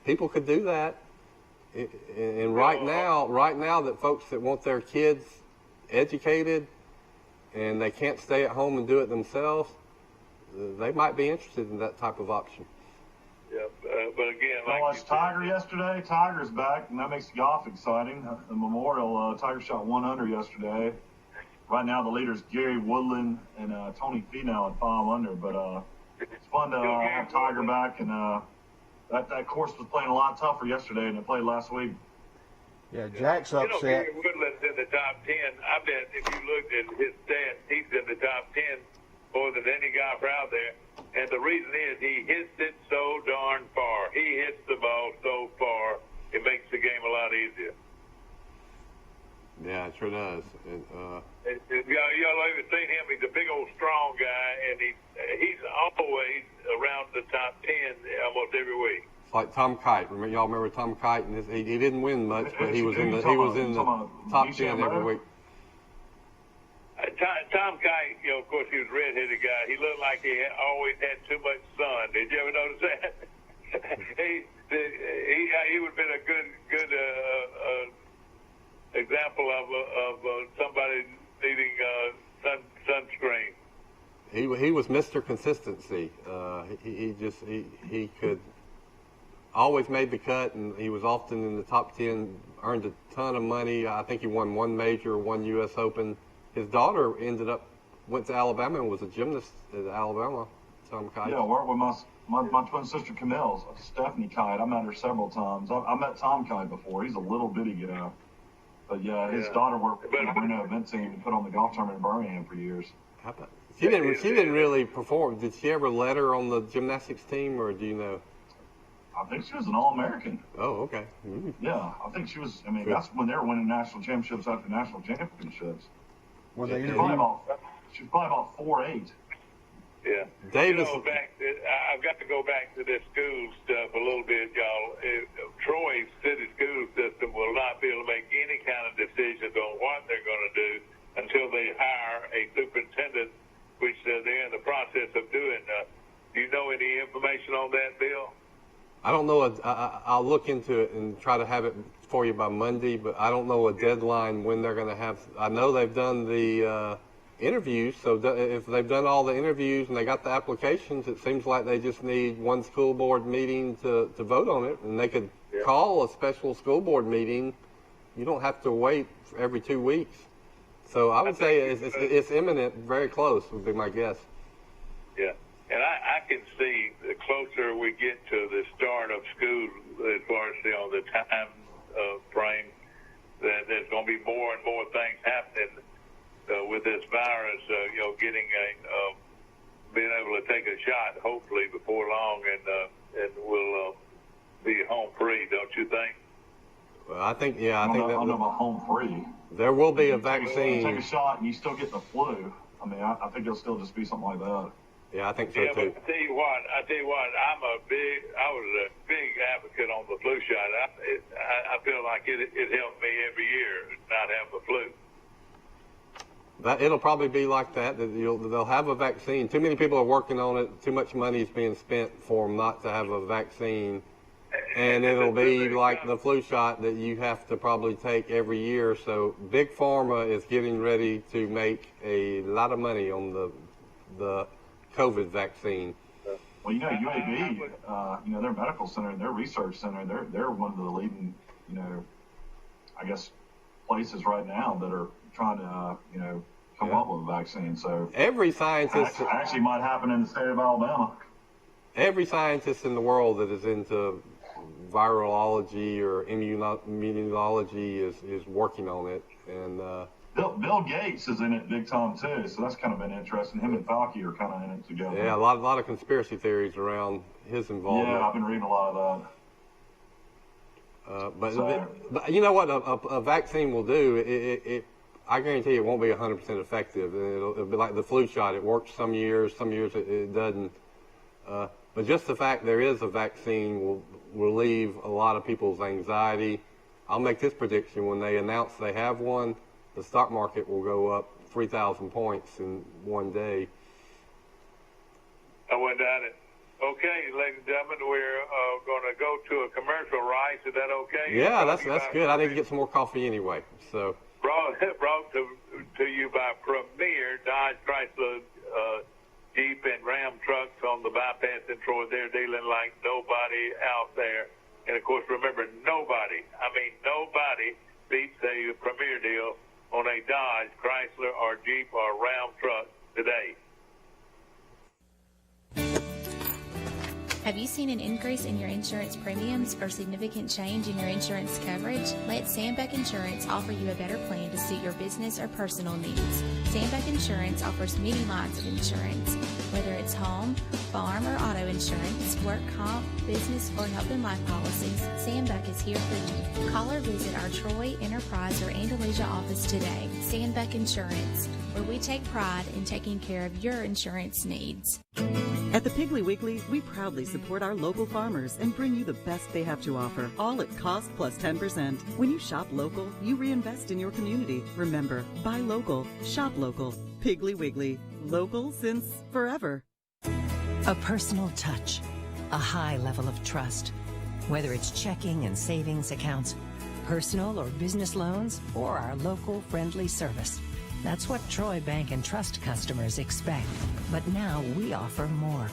people could do that. And right now that folks that want their kids educated and they can't stay at home and do it themselves, they might be interested in that type of option.
Yeah, but again,
I watched Tiger yesterday. Tiger's back, and that makes golf exciting. The Memorial, Tiger shot 1 under yesterday. Right now, the leaders Gary Woodland and Tony Finau at 5 under. But it's fun to have Tiger back, and that course was playing a lot tougher yesterday than it played last week.
Yeah, Jack's upset.
Gary Woodland's in the top 10. I bet if you looked at his stats, he's in the top 10 more than any golfer out there. And the reason is he hits it so darn far. He hits the ball so far, it makes the game a lot easier.
Yeah, it sure does.
Y'all ever seen him? He's a big old strong guy, and he's always around the top 10 almost every week.
It's like Tom Kite. Y'all remember Tom Kite? And he didn't win much, but he was in the top 10 every week.
Tom Kite, of course, he was a redheaded guy. He looked like he always had too much sun. Did you ever notice that? he would have been a good example of somebody needing sunscreen.
He was Mr. Consistency. He could always made the cut, and he was often in the top 10. Earned a ton of money. I think he won 1 major, 1 U.S. Open. His daughter went to Alabama and was a gymnast at Alabama. Tom Kite.
Yeah, I worked with my twin sister Camille, Stephanie Kite. I met her several times. I met Tom Kite before. He's a little bitty guy. But yeah, his daughter worked with the Bruno event team and put on the golf tournament in Birmingham for years.
How about, she didn't really perform. Did she ever let her on the gymnastics team, or do you know?
I think she was an All-American.
Oh, okay. Mm-hmm.
Yeah, I think she was. I mean, that's when they were winning national championships after national championships.
Well,
She was probably about 4'8".
Yeah.
Davis.
I've got to go back to this school stuff a little bit, y'all. Troy's city school system will not be able to make any kind of decisions on what they're going to do until they hire a superintendent, which they're in the process of doing. Do you know any information on that, Bill?
I don't know. I'll look into it and try to have it for you by Monday, but I don't know a deadline when they're going to have. I know they've done the interviews, so if they've done all the interviews and they got the applications, it seems like they just need one school board meeting to vote on it, and they could call a special school board meeting. You don't have to wait every 2 weeks. So I would say it's imminent, very close would be my guess.
Yeah. And I can see the closer we get to the start of school, as far as on the time frame, that there's going to be more and more things happening with this virus. Being able to take a shot, hopefully before long, and we'll be home free. Don't you think?
Well, I think that
I don't know about home free.
There will be a vaccine.
Take a shot and you still get the flu. I mean, I think it'll still just be something like that.
Yeah, I think so
yeah,
too.
But I tell you what, I was a big advocate on the flu shot. I feel like it helped me every year not have the flu.
It'll probably be like that. They'll have a vaccine. Too many people are working on it. Too much money is being spent for them not to have a vaccine. and it'll be like the flu shot that you have to probably take every year. So Big Pharma is getting ready to make a lot of money on the COVID vaccine.
Well, UAB, their medical center, their research center, they're one of the leading, I guess, places right now that are trying to, come up with a vaccine. So
every scientist
actually might happen in the state of Alabama.
Every scientist in the world that is into virology or immunology is working on it. And
Bill Gates is in it big time too, so that's kind of been interesting. Him and Fauci are kind of in it together.
Yeah, a lot of conspiracy theories around his involvement.
Yeah, I've been reading a lot of
that. But you know what a vaccine will do? I guarantee you it won't be 100% effective. It'll be like the flu shot. It works some years it doesn't. But just the fact there is a vaccine will relieve a lot of people's anxiety. I'll make this prediction: when they announce they have one, the stock market will go up 3,000 points in one day.
I went down it. Okay, ladies and gentlemen, we're going to go to a commercial, right? Is that okay?
Yeah, that's good. I need to get some more coffee anyway. So
brought to you by Premier Dodge Chrysler Jeep and Ram trucks on the bypass in Troy. They're dealing like nobody out there. And, of course, remember, nobody beats a Premier deal on a Dodge, Chrysler, or Jeep or Ram truck today.
Have you seen an increase in your insurance premiums or significant change in your insurance coverage? Let Sandbeck Insurance offer you a better plan to suit your business or personal needs. Sandbeck Insurance offers many lines of insurance, whether it's home, farm, or auto insurance, work comp, business, or health and life policies. Sandbeck is here for you. Call or visit our Troy, Enterprise, or Andalusia office today. Sandbeck Insurance, where we take pride in taking care of your insurance needs.
At the Piggly Wiggly, we proudly support our local farmers and bring you the best they have to offer, all at cost plus 10%. When you shop local, you reinvest in your community. Remember, buy local, shop local. Piggly Wiggly, local since forever.
A personal touch, a high level of trust. Whether it's checking and savings accounts, personal or business loans, or our local friendly service. That's what Troy Bank and Trust customers expect. But now we offer more.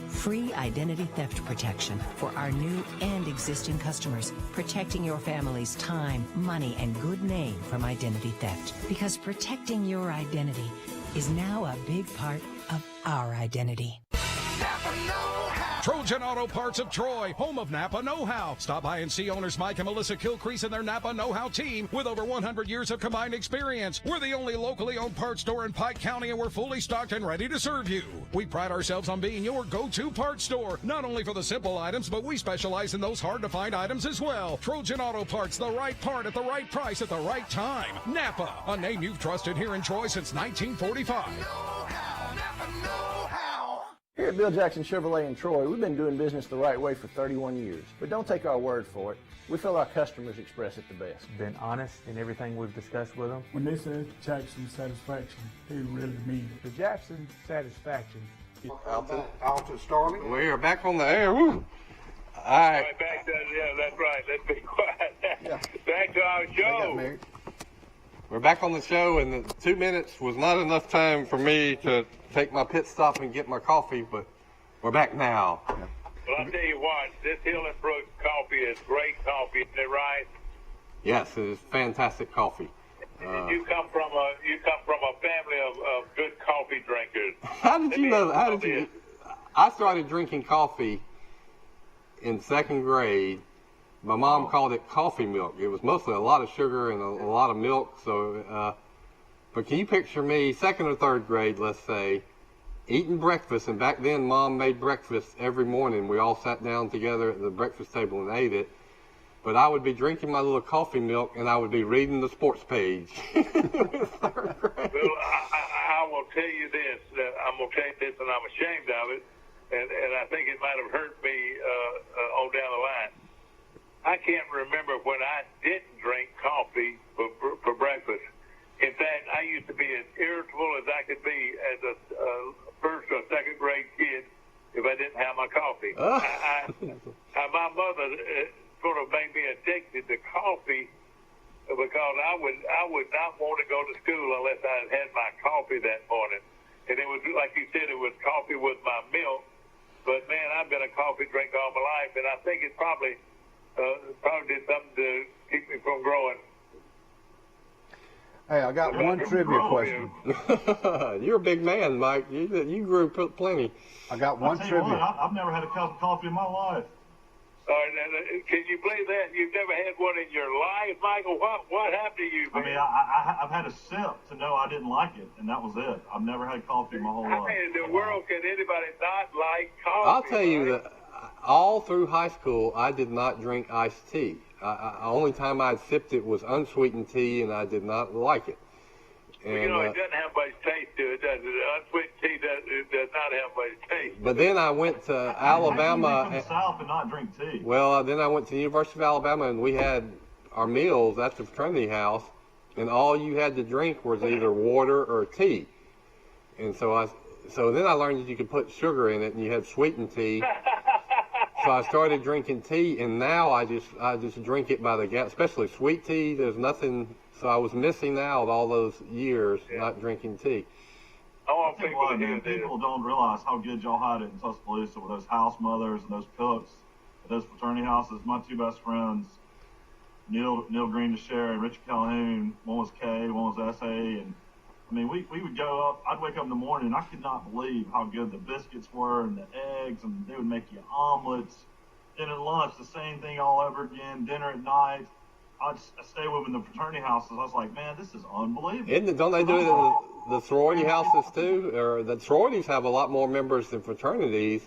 Free identity theft protection for our new and existing customers, protecting your family's time, money, and good name from identity theft. Because protecting your identity is now a big part of our identity.
Trojan Auto Parts of Troy, home of Napa Know-How. Stop by and see owners Mike and Melissa Kilcrease and their Napa Know-How team with over 100 years of combined experience. We're the only locally owned parts store in Pike County, and we're fully stocked and ready to serve you. We pride ourselves on being your go-to parts store, not only for the simple items, but we specialize in those hard-to-find items as well. Trojan Auto Parts, the right part at the right price at the right time. Napa, a name you've trusted here in Troy since 1945.
Here at Bill Jackson Chevrolet in Troy, we've been doing business the right way for 31 years. But don't take our word for it. We feel our customers express it the best.
Been honest in everything we've discussed with them.
When they say Jackson Satisfaction, they really mean it.
The Jackson Satisfaction.
Out to Starling.
We are back on the air. Woo. All right.
Back to, yeah, that's right. Let's be quiet. Yeah. Back to our show.
We're back on the show, and the 2 minutes was not enough time for me to take my pit stop and get my coffee, but we're back now.
Well, I'll tell you what, this Hillenbrooks coffee is great coffee, isn't it right?
Yes, it is fantastic coffee.
You come from a family of good coffee drinkers.
How did you know? I started drinking coffee in second grade. My mom called it coffee milk. It was mostly a lot of sugar and a lot of milk. So, but can you picture me, second or third grade, let's say, eating breakfast? And back then, Mom made breakfast every morning. We all sat down together at the breakfast table and ate it. But I would be drinking my little coffee milk, and I would be reading the sports page.
Well, I will tell you this. I'm going to tell you this, and I'm ashamed of it. And I think it might have hurt me on down the line. I can't remember when I didn't drink coffee for breakfast. In fact, I used to be as irritable as I could be as a first or second grade kid if I didn't have my coffee. My mother would not want to go to school unless I had had my coffee that morning. And it was, like you said, it was coffee with my milk. But, man, I've been a coffee drinker all my life, and I think it probably did something to keep me from growing.
Hey, I got one trivia question.
You're a big man, Mike. You grew plenty.
I got one trivia.
I've never had a cup of coffee in my life.
Can you believe that? You've never had one in your life, Michael? What happened to you, man?
I mean, I've had a sip to know I didn't like it, and that was it. I've never had coffee in my whole life.
How in the world can anybody not like coffee?
I'll tell you
right?
that all through high school, I did not drink iced tea. Only time I sipped it was unsweetened tea, and I did not like it. And,
it doesn't have much taste to it, does it? Unsweetened tea does not have much taste.
But then I went to Alabama.
How can you live in the South and not drink tea?
Well, then I went to the University of Alabama, and we had our meals at the fraternity house, and all you had to drink was either water or tea. And so then I learned that you could put sugar in it, and you had sweetened tea. So I started drinking tea, and now I just drink it by the gallon, especially sweet tea. There's nothing. So I was missing out all those years not drinking tea.
I think
people don't realize how good y'all had it in Tuscaloosa with those house mothers and those cooks at those fraternity houses. My two best friends, Neil Green DeSher and Richard Calhoun, one was K, one was SA, and I mean we would go up. I'd wake up in the morning and I could not believe how good the biscuits were and the eggs, and they would make you omelets. Then at lunch, the same thing all over again. Dinner at night. I'd stay with them in the fraternity houses. I was like, man, this is unbelievable.
Don't they do it in the sorority houses too? Or the sororities have a lot more members than fraternities,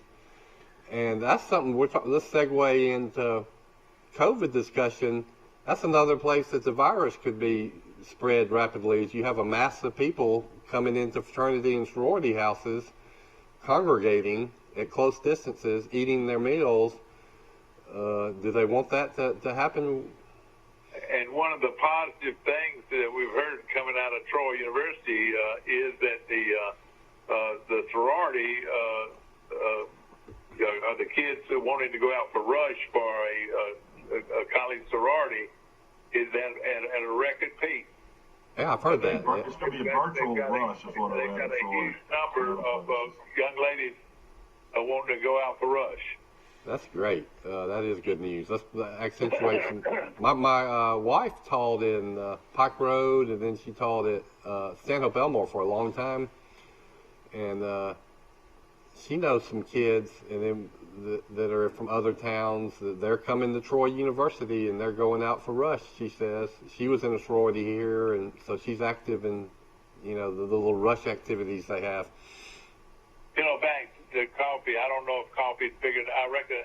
and that's something let's segue into COVID discussion. That's another place that the virus could be spread rapidly. Is you have a mass of people coming into fraternity and sorority houses, congregating at close distances, eating their meals. Do they want that to happen?
And one of the positive things that we've heard coming out of Troy University is that the sorority, the kids wanting to go out for rush for a college sorority is at a record peak.
Yeah, I've heard that.
It's going to be a virtual rush is what I read.
They've got a huge number of young ladies wanting to go out for rush. That's
great. That is good news. Let's accentuate some. My wife taught in Pike Road, and then she taught at Stanhope Elmore for a long time, and she knows some kids, and then that are from other towns. They're coming to Troy University, and they're going out for rush. She says she was in a sorority here, and so she's active in, the little rush activities they have.
Back to coffee, I don't know if coffee's bigger. I reckon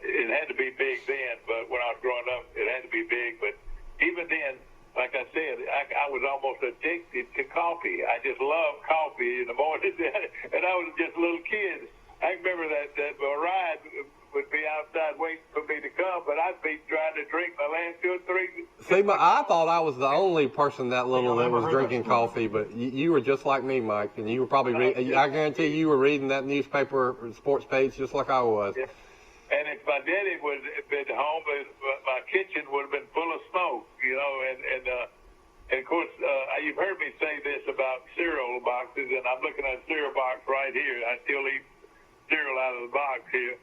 it had to be big then, but when I was growing up, it had to be big. But even then, like I said, I was almost addicted to coffee. I just loved coffee in the morning, and I was just a little kid. I remember that Mariah would be outside waiting for me to come, but I'd be trying to drink my last 2 or 3.
See, I thought I was the only person that little that was drinking coffee, but you were just like me, Mike, and you were probably I guarantee you were reading that newspaper sports page just like I was.
Yeah. And if my daddy would have been home, my kitchen would have been full of smoke, and of course, you've heard me say this about cereal boxes, and I'm looking at a cereal box right here. I still eat cereal out of the box here,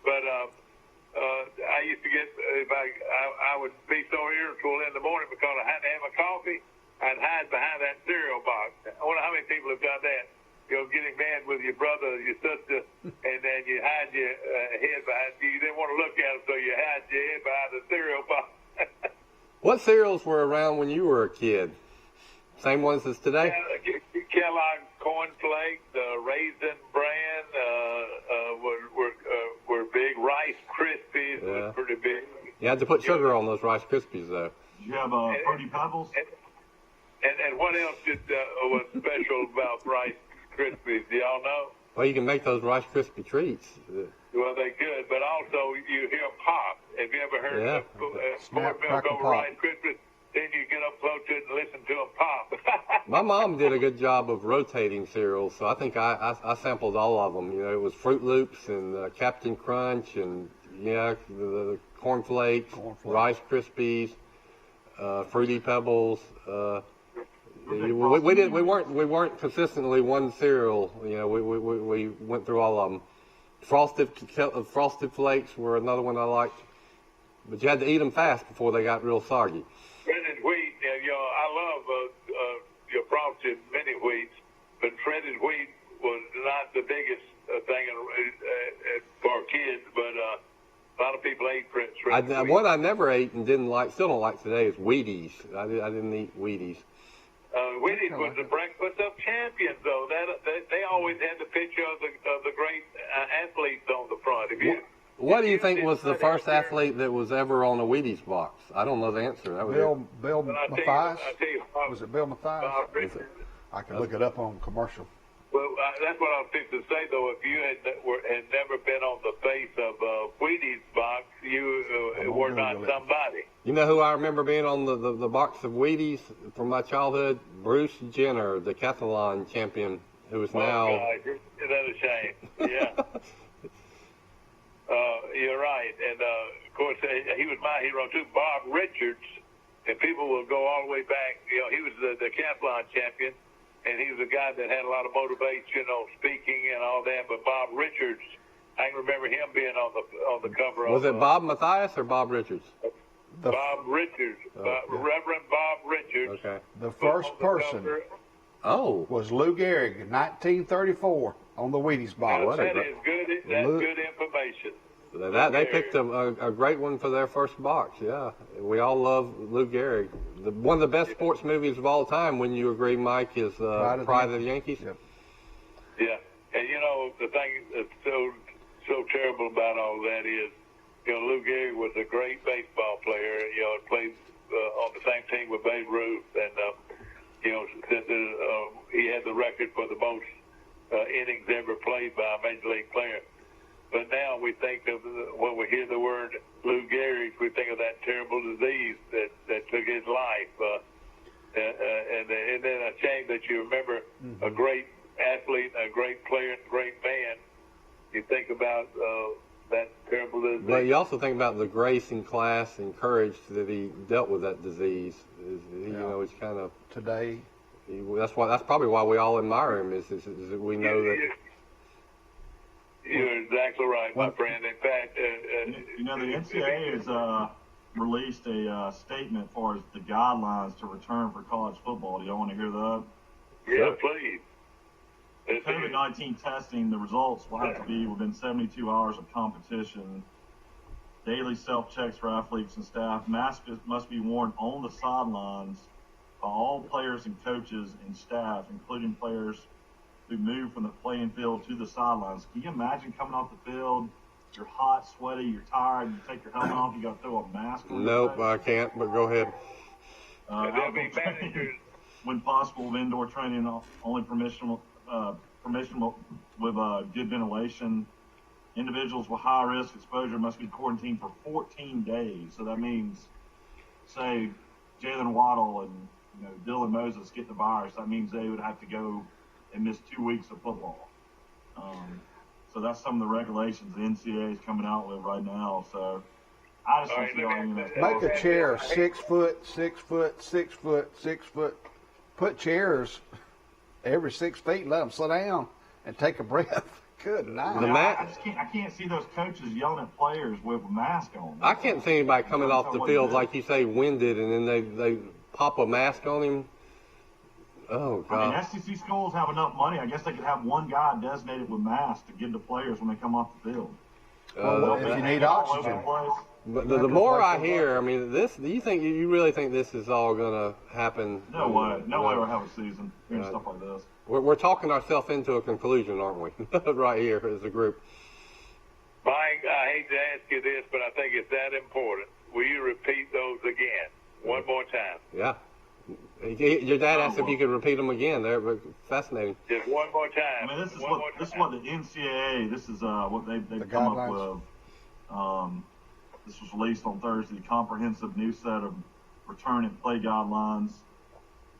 but I used to get, if I would be so irritable in the morning because I had to have a coffee, I'd hide behind that cereal box. I wonder how many people have done that. Getting mad with your brother or your sister, and then you hide your head behind. You didn't want to look at them, so you hide your head behind the cereal box.
What cereals were around when you were a kid? Same ones as today?
Kellogg's Corn Flakes, Raisin Bran were big. Rice Krispies was pretty big.
You had to put sugar on those Rice Krispies, though.
Did you have Fruity Pebbles?
And what else was special about Rice Krispies? Do y'all know?
Well, you can make those Rice Krispie treats.
Well, they could, but also you hear pop. Have you ever heard sport milk over Rice Krispies? Then you get up close to it and listen to them pop.
My mom did a good job of rotating cereals, so I think I sampled all of them. It was Fruit Loops and Captain Crunch and the Corn Flakes, Rice Krispies, Fruity Pebbles. We weren't consistently one cereal. You know, we went through all of them. Frosted Flakes were another one I liked, but you had to eat them fast before they got real soggy.
Shredded wheat, you know, I love your frosted mini wheats, but shredded wheat was not the biggest thing for kids, but a lot of people ate shredded wheat.
What I never ate and still don't like today is Wheaties. I didn't eat Wheaties.
Wheaties was the breakfast of champions, though. They always had the picture of the great athletes on the front.
What do you think was the first athlete that was ever on a Wheaties box? I don't know the answer. That was
Bill Mathias? Was it Bill Mathias? I can look it up on commercial.
Well, that's what I was fixing to say, though. If you had never been on the face of Wheaties box, you were not somebody.
You know who I remember being on the box of Wheaties from my childhood? Bruce Jenner, the decathlon champion, who is now...
Oh, God, isn't that a shame? Yeah. You're right. And, of course, he was my hero, too. Bob Richards, and people will go all the way back. You know, he was the decathlon champion. And he was a guy that had a lot of motivation on speaking and all that. But Bob Richards, I can remember him being on the cover.
Was it Bob Mathias or Bob Richards?
Bob Richards, Reverend Bob Richards.
Okay.
The first person was Lou Gehrig in 1934 on the Wheaties box.
That's good information.
They picked a great one for their first box. Yeah, we all love Lou Gehrig. One of the best sports movies of all time. Wouldn't you agree, Mike? Is Pride of the Yankees?
Yep.
Yeah, and you know the thing that's so terrible about all that is, you know, Lou Gehrig was a great baseball player. You know, played on the same team with Babe Ruth, and you know, he had the record for the most innings ever played by a major league player. But now we think of, when we hear the word Lou Gehrig, we think of that terrible disease that took his life. And then a shame that you remember a great athlete, a great player, and a great man. You think about that terrible disease.
But you also think about the grace and class and courage that he dealt with that disease. You know, it's kind of
today.
That's probably why we all admire him. Is that we know that.
You're exactly right, my friend. In fact,
you know, the NCAA has released a statement as far as the guidelines to return for college football. Do y'all want to hear that?
Yeah, please.
COVID-19 testing, the results will have to be within 72 hours of competition. Daily self-checks for athletes and staff. Masks must be worn on the sidelines by all players and coaches and staff, including players who move from the playing field to the sidelines. Can you imagine coming off the field, you're hot, sweaty, you're tired, you take your helmet off, you got to throw a mask on?
Nope, I can't, but go ahead.
When possible, indoor training only permissible with good ventilation. Individuals with high-risk exposure must be quarantined for 14 days. So that means, say, Jalen Waddle and Dylan Moses get the virus. That means they would have to go and miss 2 weeks of football. So that's some of the regulations the NCAA is coming out with right now. So I just don't see arguments.
Make a chair 6 foot, 6 foot, 6 foot, 6 foot. Put chairs every 6 feet and let them sit down and take a breath. Good night.
I can't see those coaches yelling at players with a mask on.
I can't see anybody coming off the field, like you say, winded, and then they pop a mask on him. Oh, God.
I mean, SEC schools have enough money. I guess they could have one guy designated with masks to give to players when they come off the field.
If you need oxygen.
But the more I hear, I mean, you really think this is all going to happen?
No way. No way we'll have a season doing stuff like this.
We're talking ourselves into a conclusion, aren't we? Right here as a group.
Mike, I hate to ask you this, but I think it's that important. Will you repeat those again? One more time.
Yeah. Your dad asked if you could repeat them again. They're fascinating.
Just one more time.
I mean, this is what the NCAA. This is what they've come up with. This was released on Thursday. Comprehensive new set of return and play guidelines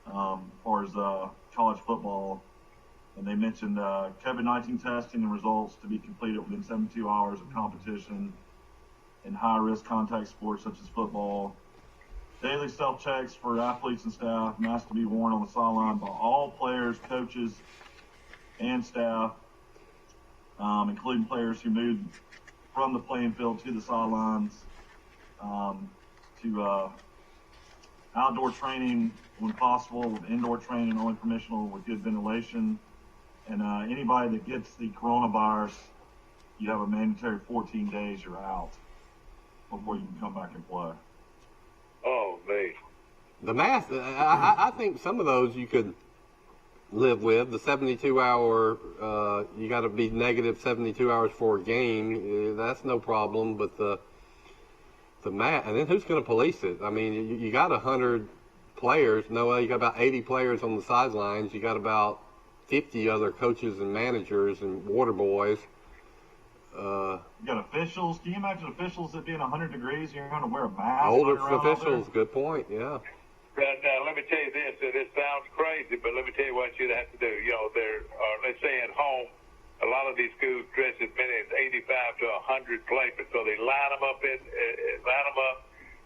as far as college football. And they mentioned COVID-19 testing and results to be completed within 72 hours of competition in high-risk contact sports such as football. Daily self-checks for athletes and staff, masks to be worn on the sideline by all players, coaches, and staff, including players who moved from the playing field to the sidelines, to outdoor training when possible, with indoor training only permissible with good ventilation. And anybody that gets the coronavirus, you have a mandatory 14 days you're out before you can come back and play.
Oh, me.
The math, I think some of those you could live with. The 72-hour, you got to be negative 72 hours for a game. That's no problem. But the math, and then who's going to police it? I mean, you got 100 players. No, you got about 80 players on the sidelines. You got about 50 other coaches and managers and water boys.
You got officials. Can you imagine officials that being 100 degrees, you're going to wear a mask?
Older officials, good point, yeah.
Now, let me tell you this. This sounds crazy, but let me tell you what you'd have to do. You know, let's say at home, a lot of these schools dress as many as 85 to 100 players. So they line them up,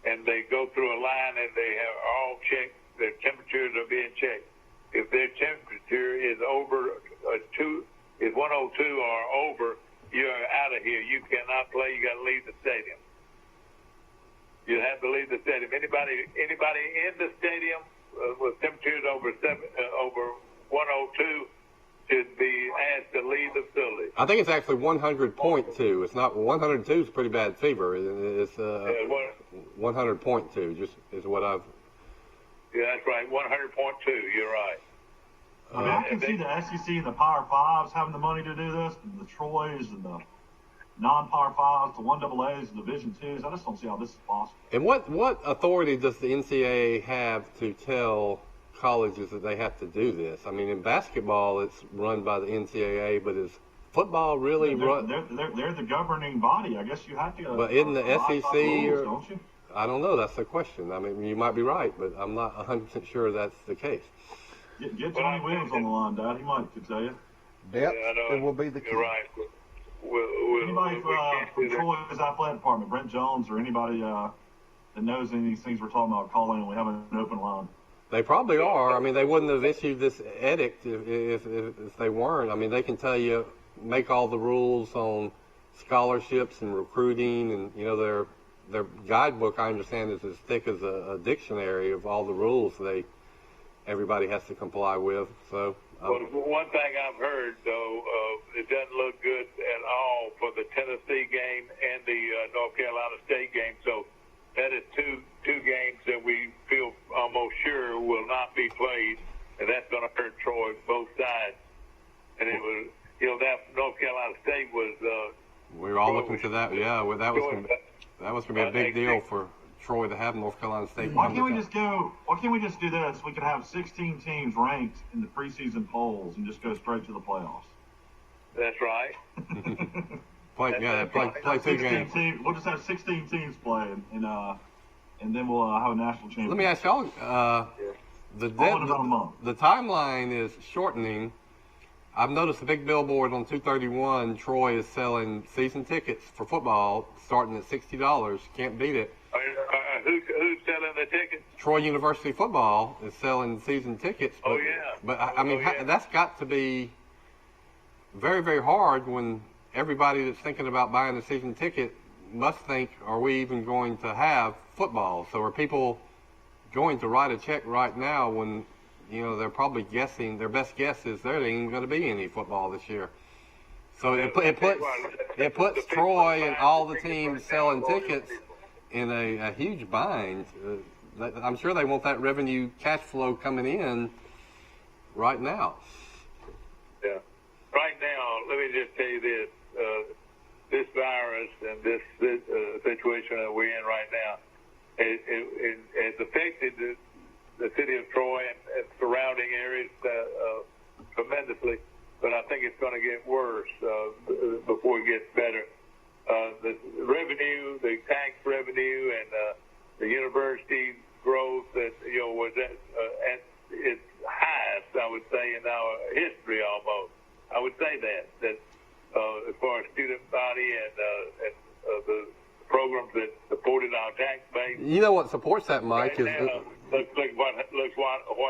and they go through a line, and they have all checked. Their temperatures are being checked. If their temperature is over 102 or over, you're out of here. You cannot play. You got to leave the stadium. You have to leave the stadium. Anybody in the stadium with temperatures over 102 should be asked to leave the facility.
I think it's actually 100.2. It's not 102 is a pretty bad fever. It's 100.2. Just is what I've.
Yeah, that's right. 100.2. You're right.
I mean, I can see the SEC and the Power Fives having the money to do this, and the Troys and the non-Power Fives, the 1AAs, the Division Twos. I just don't see how this is possible.
And what authority does the NCAA have to tell colleges that they have to do this? I mean, in basketball, it's run by the NCAA, but is football really run?
They're the governing body. I guess you have to.
But in the SEC,
rules, don't you?
I don't know. That's the question. I mean, you might be right, but I'm not 100% sure that's the case.
Get Johnny Williams on the line, Dad. He might could tell you.
Depth it will be the key.
You're right.
Anybody from Troy's athletic department, Brent Jones, or anybody that knows any of these things we're talking about, call in and we have an open line.
They probably are. I mean, they wouldn't have issued this edict if they weren't. I mean, they can tell you, make all the rules on scholarships and recruiting, and their guidebook, I understand, is as thick as a dictionary of all the rules everybody has to comply with. So.
Well, one thing I've heard, though, it doesn't look good at all for the Tennessee game and the North Carolina State game. So that is two games that we feel almost sure will not be played, and that's going to hurt Troy both sides. And it was, that North Carolina State was.
We were all looking to that. Yeah, well, that was going to be a big deal for Troy to have North Carolina State.
Why can't we just do this? We could have 16 teams ranked in the preseason polls and just go straight to the playoffs.
That's right.
play 2 games.
We'll just have 16 teams play, and then we'll have a national championship.
Let me ask y'all. The timeline is shortening. I've noticed a big billboard on 231. Troy is selling season tickets for football starting at $60. Can't beat it.
Who's selling the tickets?
Troy University football is selling season tickets. But, that's got to be very, very hard when everybody that's thinking about buying a season ticket must think, are we even going to have football? So are people going to write a check right now when, they're probably guessing, their best guess is there ain't even going to be any football this year. So it puts Troy and all the teams selling tickets in a huge bind. I'm sure they want that revenue cash flow coming in right now.
Yeah. Right now, let me just tell you this. This virus and this situation that we're in right now, it has affected the city of Troy and surrounding areas tremendously, but I think it's going to get worse before it gets better. The revenue, the tax revenue, and the university growth that was at its highest, I would say, in our history almost. I would say that as far as student body and the programs that supported our tax base.
You know what supports that, Mike,
right
is
now, look what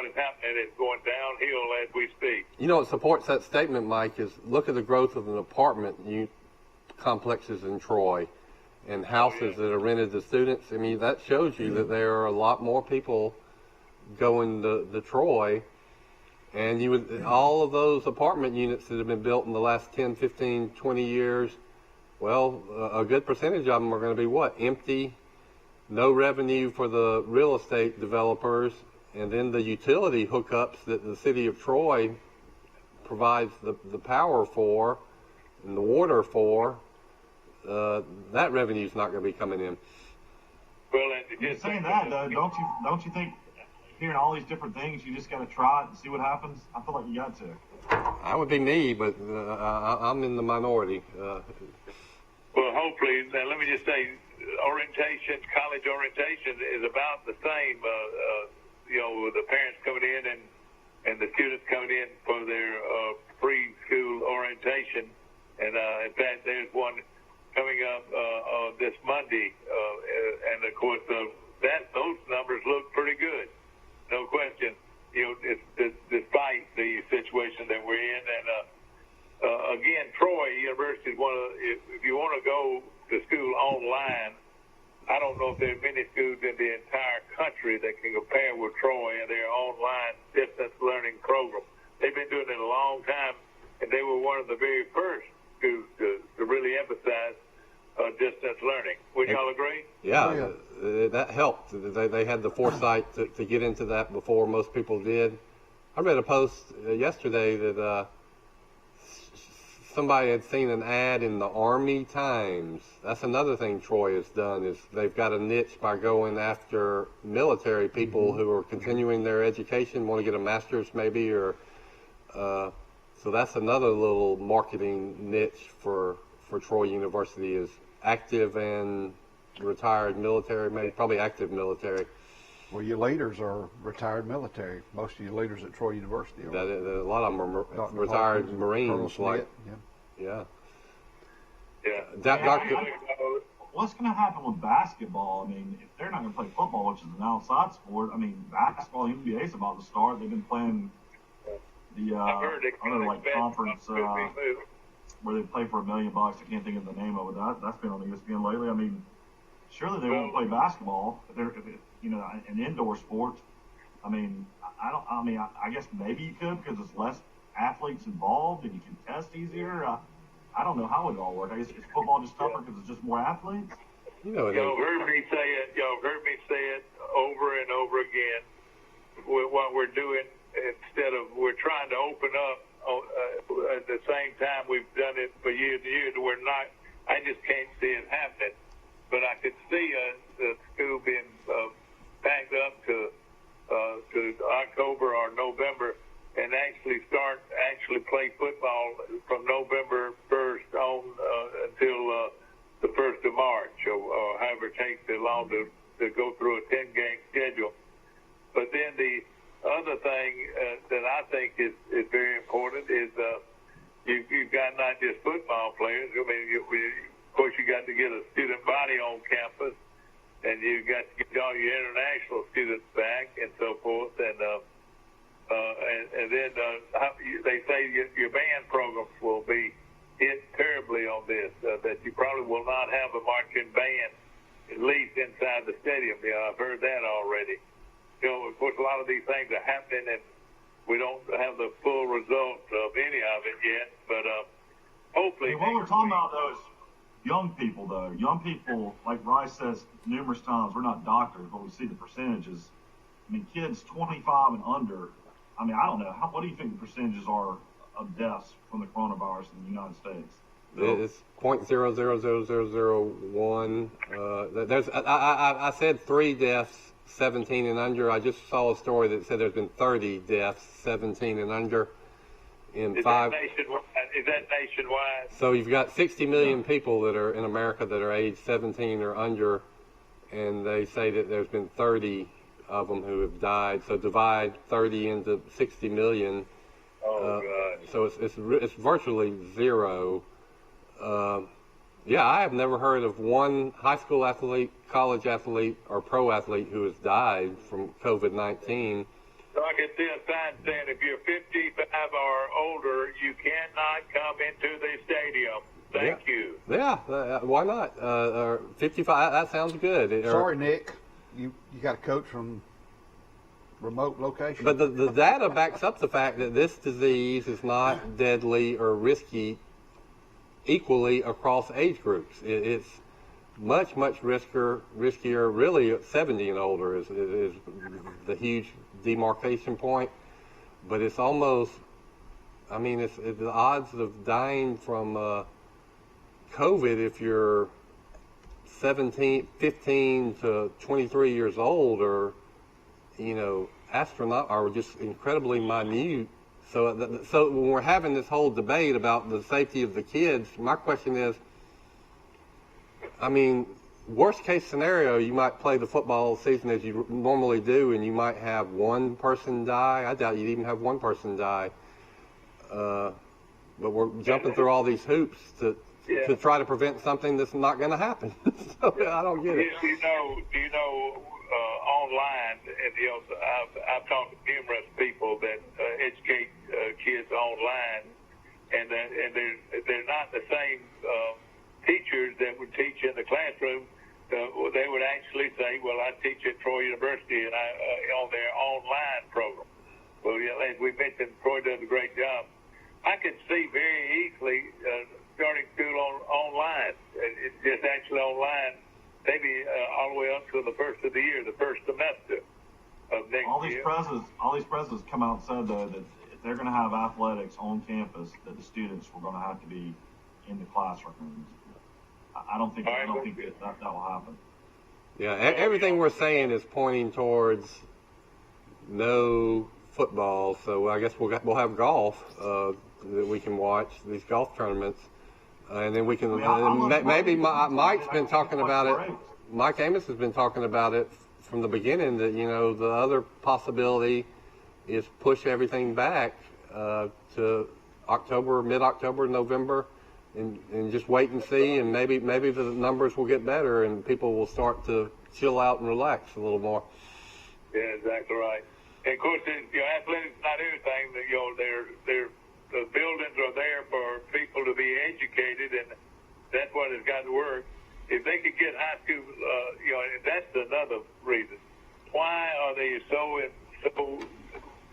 is happening. It's going downhill as we speak.
you know what supports that statement, Mike, is look at the growth of an apartment complexes in Troy and houses that are rented to students. I mean, that shows you that there are a lot more people going to Troy. And you would, all of those apartment units that have been built in the last 10, 15, 20 years, well, a good percentage of them are going to be what? Empty, no revenue for the real estate developers, and then the utility hookups that the city of Troy provides the power for and the water for, that revenue is not going to be coming in.
Well, and
You're
just
saying that, though, don't you think hearing all these different things, you just got to try it and see what happens? I feel like you got to.
I would be me, but I'm in the minority.
Well, hopefully, now let me just say, college orientation is about the same. With the parents coming in and the students coming in for their preschool orientation. And in fact, there's one coming up this Monday, and of course, those numbers look pretty good, no question. Despite the situation that we're in, and again, Troy University is one of if you want to go to school online, I don't know if there are many schools in the entire country that can compare with Troy and their online distance learning program. They've been doing it a long time, and they were one of the very first schools to really emphasize distance learning. Would y'all agree?
Yeah, that helped. They had the foresight to get into that before most people did. I read a post yesterday that somebody had seen an ad in the Army Times. That's another thing Troy has done, is they've got a niche by going after military people who are continuing their education, want to get a master's maybe, or so that's another little marketing niche for Troy University, is active and retired military, maybe probably active military.
Well, your leaders are retired military. Most of your leaders at Troy University are.
A lot of them are retired Marines. Yeah.
What's going to happen with basketball? I mean, if they're not going to play football, which is an outside sport, I mean, basketball, NBA is about to start. They've been playing the other conference where they play for $1 million. I can't think of the name of it. That's been on ESPN lately. I mean, surely they won't play basketball if an indoor sport. I mean, I guess maybe you could, because there's less athletes involved and you can test easier. I don't know how it all works. I guess is football just tougher because it's just more athletes?
Y'all heard me say it over and over again. What we're doing, we're trying to open up at the same time we've done it for years and years. I just can't see it happening. But I could see the school being backed up to October or November, and actually play football from November 1st on until the 1st of March, or however it takes so long to go through a 10-game schedule. But then the other thing that I think is very important is you've got not just football players. I mean, of course, you got to get a student body on campus, and you got to get all your international students back and so forth, and then they say your band programs will be hit terribly on this, that you probably will not have a marching band, at least inside the stadium. I've heard that already. Of course, a lot of these things are happening, and we don't have the full results of any of it yet, but hopefully.
What we're talking about, though, is young people, though. Young people, like Rice says numerous times, we're not doctors, but we see the percentages. I mean, kids 25 and under, I mean, I don't know. What do you think the percentages are of deaths from the coronavirus in the United States?
It's 0.000001. I said 3 deaths, 17 and under. I just saw a story that said there's been 30 deaths, 17 and under, in 5.
Is that nationwide?
So you've got 60 million people that are in America that are age 17 or under, and they say that there's been 30 of them who have died. So divide 30 into 60 million. Oh, God. So it's virtually zero. Yeah, I have never heard of one high school athlete, college athlete, or pro athlete who has died from COVID-19.
So I can see a sign saying if you're 55 or older, you cannot come into the stadium. Thank you.
Yeah, why not? 55, that sounds good.
Sorry, Nick. You got a coach from remote location.
But the data backs up the fact that this disease is not deadly or risky equally across age groups. It's much riskier really at 70 and older is the huge demarcation point. But it's almost, I mean, it's the odds of dying from COVID if you're 15 to 23 years old are, are just incredibly minute. So when we're having this whole debate about the safety of the kids, my question is, I mean, worst case scenario, you might play the football season as you normally do, and you might have one person die. I doubt you'd even have one person die. But we're jumping through all these hoops to try to prevent something that's not going to happen. So I don't get it.
Do you know online, and I've talked to numerous people that educate kids online, and they're not the same teachers that would teach in the classroom. They would actually say, "Well, I teach at Troy University, and I on their online program." Well, as we mentioned, Troy does a great job. I could see very easily starting school online. It's just actually online, maybe all the way up to the first of the year, the first semester of next year.
All these presidents come out and said, though, that if they're going to have athletics on campus, that the students were going to have to be in the classrooms. I don't think that will happen.
Yeah, everything we're saying is pointing towards no football. So I guess we'll have golf that we can watch, these golf tournaments. And then we can, maybe Mike's been talking about it. Mike Amos has been talking about it from the beginning that, the other possibility is push everything back to October, mid-October, November, and just wait and see. And maybe the numbers will get better and people will start to chill out and relax a little more.
Yeah, exactly right. And of course, athletics is not everything. The buildings are there for people to be educated, and that's what has got to work. If they could get high school, that's another reason. Why are they so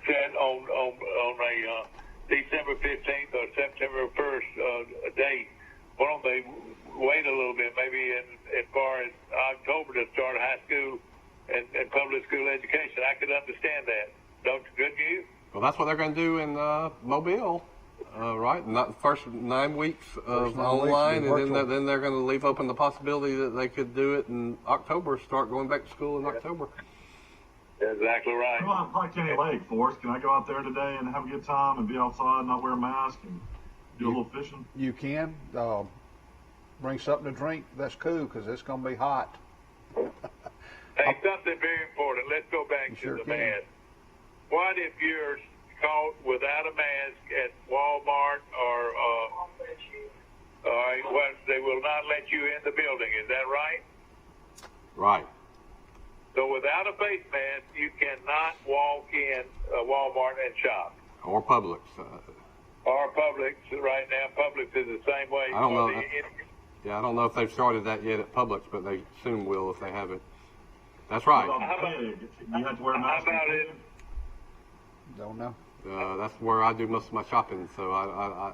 set on a December 15th or September 1st date? Why don't they wait a little bit, maybe as far as October to start high school and public school education? I could understand that. Couldn't you?
Well, that's what they're going to do in Mobile, right? Not the first 9 weeks of online, and then they're going to leave open the possibility that they could do it in October, start going back to school in October.
Exactly right.
Come on, Pike County Lake, Forrest. Can I go out there today and have a good time and be outside, not wear a mask, and do a little fishing?
You can. Bring something to drink. That's cool because it's going to be hot.
Hey, something very important. Let's go back to the mask. What if you're caught without a mask at Walmart or they will not let you in the building? Is that right?
Right.
So without a face mask, you cannot walk in Walmart and shop.
Or Publix.
Or Publix. Right now, Publix is the same way.
I don't know. I don't know if they've started that yet at Publix, but they soon will if they haven't. That's right.
You have to wear a mask.
How about it?
Don't know.
That's where I do most of my shopping. So I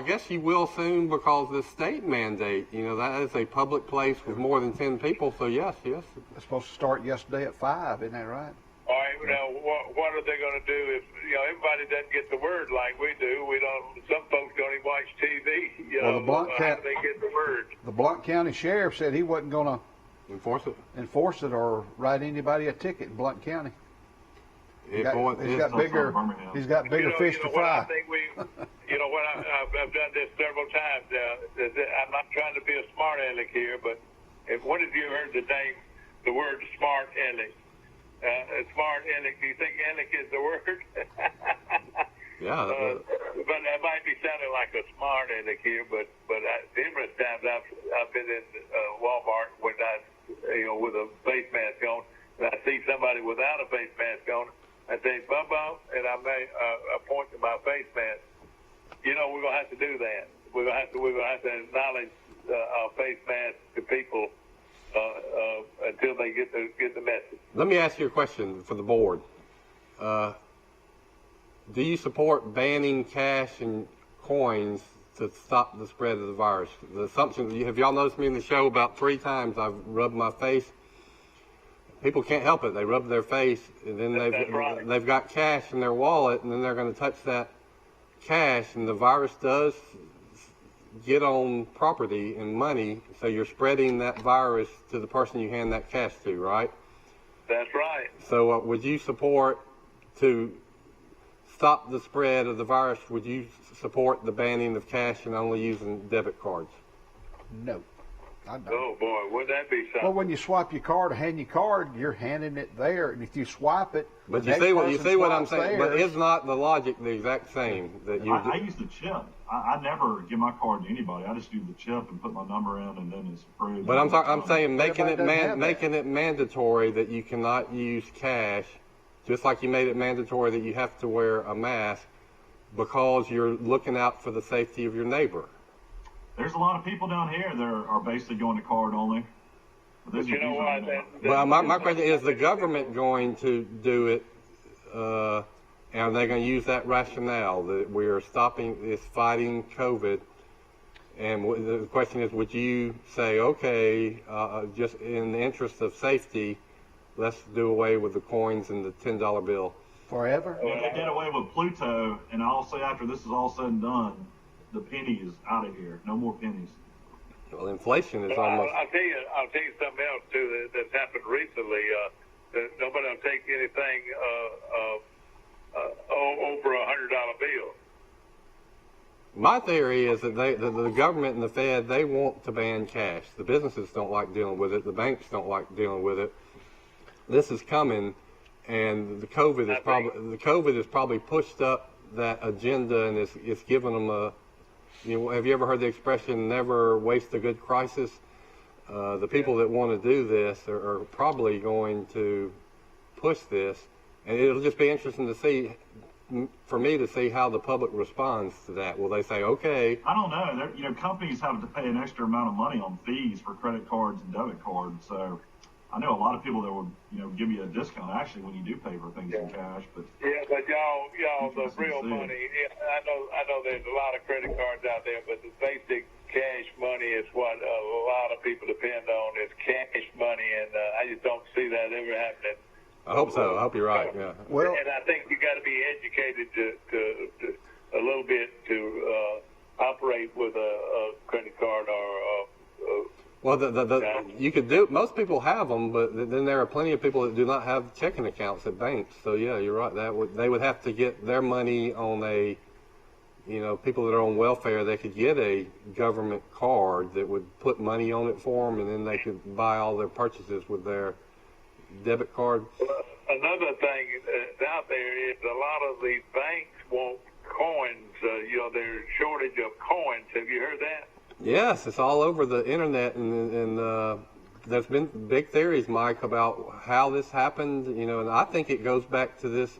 guess you will soon because the state mandate. That is a public place with more than 10 people. So yes.
It's supposed to start yesterday at 5. Isn't that right?
All right. Now, what are they going to do if everybody doesn't get the word like we do? We don't. Some folks don't even watch TV. How do they get the word?
The Blount County Sheriff said he wasn't going to
enforce it or
write anybody a ticket in Blount County. He's got bigger fish to fry.
I think I've done this several times. I'm not trying to be a smart aleck here, but when have you heard the word smart aleck? Smart aleck. Do you think aleck is the word?
Yeah.
that might be sounding like a smart aleck here, but numerous times I've been in Walmart when with a face mask on, and I see somebody without a face mask on. I say, Bum, and I point to my face mask. We're gonna have to do that. We're gonna have to acknowledge our face mask to people until they get the message.
Let me ask you a question for the board. Do you support banning cash and coins to stop the spread of the virus? The assumption, have y'all noticed me in the show about 3 times I've rubbed my face? People can't help it. They rub their face, and then they've got cash in their wallet, and then they're going to touch that cash, and the virus does get on property and money, so you're spreading that virus to the person you hand that cash to, right?
That's right.
So would you support, to stop the spread of the virus, would you support the banning of cash and only using debit cards?
No, I don't.
Oh boy, wouldn't that be something?
Well, when you swipe your card, hand your card, you're handing it there, and if you swipe it,
but you see what I'm saying. But is not the logic the exact same? That you
I use the chip. I never give my card to anybody. I just use the chip and put my number in, and then it's approved.
But I'm saying making it mandatory that you cannot use cash, just like you made it mandatory that you have to wear a mask, because you're looking out for the safety of your neighbor.
There's a lot of people down here that are basically going to card only.
But you know what?
Well, my question is the government going to do it, and are they going to use that rationale that we are fighting COVID? And the question is, would you say, okay, just in the interest of safety, let's do away with the coins and the $10 bill?
Forever?
If they did away with Pluto, and I'll say after this is all said and done, the penny is out of here. No more pennies.
Well, inflation is almost.
I'll tell you something else too that's happened recently. Nobody will take anything over $100 bill.
My theory is that the government and the Fed, they want to ban cash. The businesses don't like dealing with it. The banks don't like dealing with it. This is coming, and the COVID has probably pushed up that agenda, and it's given them a. Have you ever heard the expression, never waste a good crisis? The people that want to do this are probably going to push this, and it'll just be interesting to see, for me to see how the public responds to that. Will they say, okay?
I don't know. Companies have to pay an extra amount of money on fees for credit cards and debit cards, so I know a lot of people that would, give you a discount actually when you do pay for things in cash. But
but y'all, the real money. I know there's a lot of credit cards out there, but the basic cash money is what a lot of people depend on. Is cash money, and I just don't see that ever happening.
I hope so. I hope you're right. Yeah.
Well,
and I think you got to be educated to a little bit to operate with a credit card or.
Well, you could do. Most people have them, but then there are plenty of people that do not have checking accounts at banks. So yeah, you're right. They would have to get their money on a, people that are on welfare. They could get a government card that would put money on it for them, and then they could buy all their purchases with their debit card.
Another thing that's out there is a lot of these banks want coins. There's a shortage of coins. Have you heard that?
Yes, it's all over the internet, and there's been big theories, Mike, about how this happened. And I think it goes back to this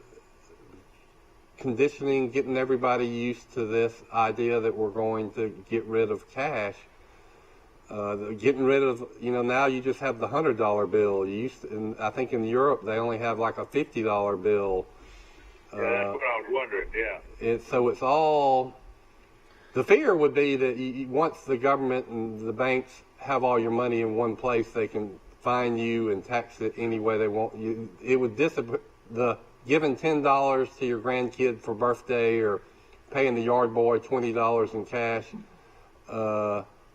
conditioning, getting everybody used to this idea that we're going to get rid of cash. Getting rid of, now you just have the $100 bill. And I think in Europe they only have like a $50 bill.
Yeah, that's what I was wondering. Yeah.
So it's all. The fear would be that once the government and the banks have all your money in one place, they can fine you and tax it any way they want. It would the giving $10 to your grandkid for birthday, or paying the yard boy $20 in cash,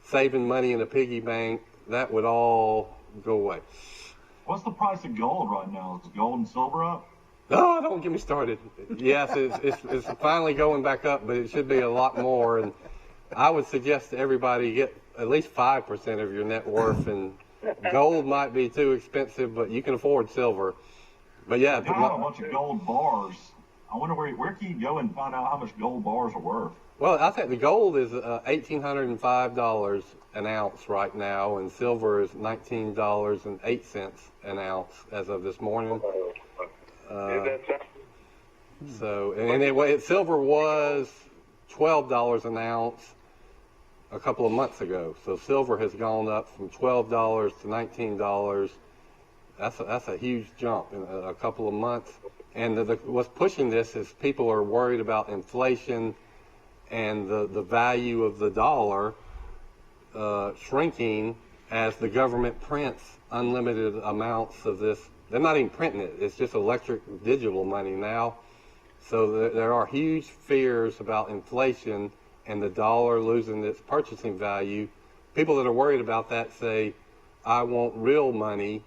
saving money in a piggy bank, that would all go away.
What's the price of gold right now? Is gold and silver up?
Oh, don't get me started. Yes, it's finally going back up, but it should be a lot more. And I would suggest to everybody get at least 5% of your net worth. And gold might be too expensive, but you can afford silver. But yeah,
I have a bunch of gold bars. I wonder where can you go and find out how much gold bars are worth?
Well, I think the gold is $1,805 an ounce right now, and silver is $19.08 an ounce as of this morning. So, and anyway, silver was $12 an ounce a couple of months ago. So silver has gone up from $12 to $19. That's a huge jump in a couple of months. And what's pushing this is people are worried about inflation and the value of the dollar shrinking as the government prints unlimited amounts of this. They're not even printing it. It's just electric digital money now. So there are huge fears about inflation and the dollar losing its purchasing value. People that are worried about that say, I want real money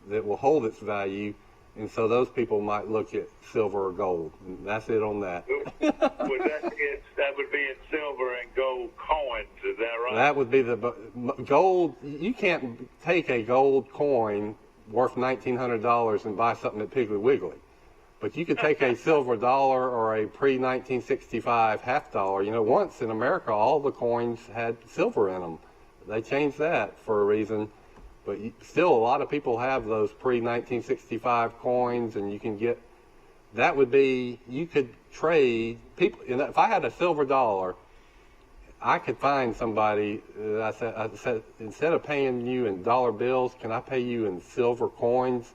that will hold its value. And so those people might look at silver or gold. And that's it on that.
That would be in silver and gold coins, is that right?
That would be the gold. You can't take a gold coin worth $1,900 and buy something at Piggly Wiggly. But you could take a silver dollar or a pre-1965 half dollar. You know, once in America, all the coins had silver in them. They changed that for a reason. But still, a lot of people have those pre-1965 coins, and you can get, that would be, you could trade, people. If I had a silver dollar, I could find somebody, I said, instead of paying you in dollar bills, can I pay you in silver coins?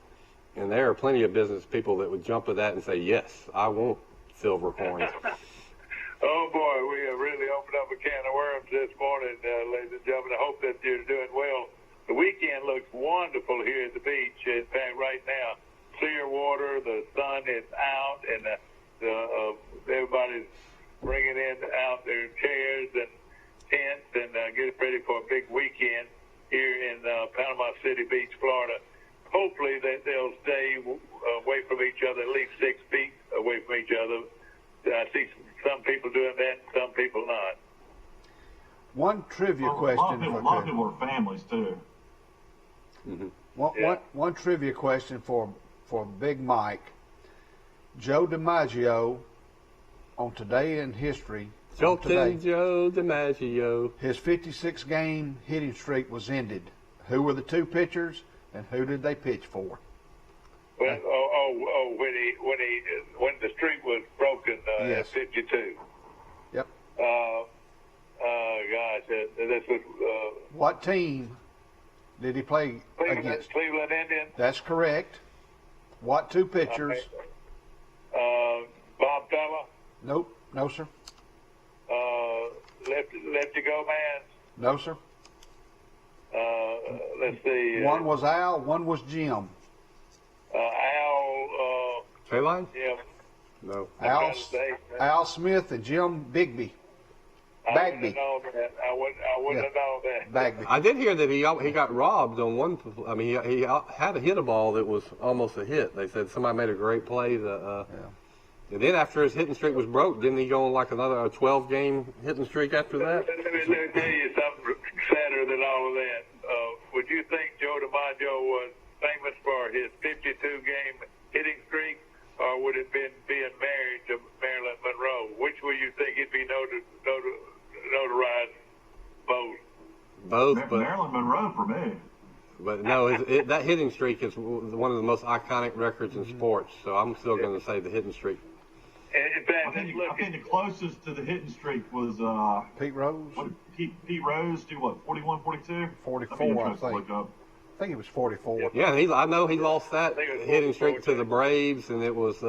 And there are plenty of business people that would jump at that and say, yes, I want silver coins.
Oh, boy, we have really opened up a can of worms this morning, ladies and gentlemen. I hope that you're doing well. The weekend looks wonderful here at the beach. In fact, right now, clear water, the sun is out, and everybody's bringing out their chairs and tents and getting ready for a big weekend here in Panama City Beach, Florida. Hopefully that they'll stay away from each other, at least 6 feet away from each other. I see some people doing that, some people not.
One trivia question.
A lot of people are families too.
Mm-hmm.
One trivia question for Big Mike. Joe DiMaggio on Today in History.
Joe DiMaggio.
His 56-game hitting streak was ended. Who were the 2 pitchers, and who did they pitch for?
When the streak was broken
yes.
at 52.
Yep.
Gosh, this was.
What team did he play against?
Cleveland Indians.
That's correct. What 2 pitchers?
Bob Fella.
Nope. No, sir.
Lefty Gomez.
No, sir.
Let's see.
One was Al, one was Jim.
Al.
K-Line?
Yeah.
No.
Al Smith and Jim Bagby.
I wouldn't have known that.
Bagby.
I did hear that he got robbed on one. I mean, he had to hit a ball that was almost a hit. They said somebody made a great play. And then after his hitting streak was broke, didn't he go on like another 12-game hitting streak after that?
Let me tell you something sadder than all of that. Would you think Joe DiMaggio was famous for his 52-game hitting streak, or would it been being married to Marilyn Monroe? Which would you think he'd be notarized?
Both, but
Marilyn Monroe for me.
But no, that hitting streak is one of the most iconic records in sports. So I'm still going to say the hitting streak.
In fact,
I think the closest to the hitting streak was
Pete Rose.
Pete Rose do what? 41, 42?
44, I think. I think it was 44.
Yeah, I know he lost that hitting streak to the Braves, and it was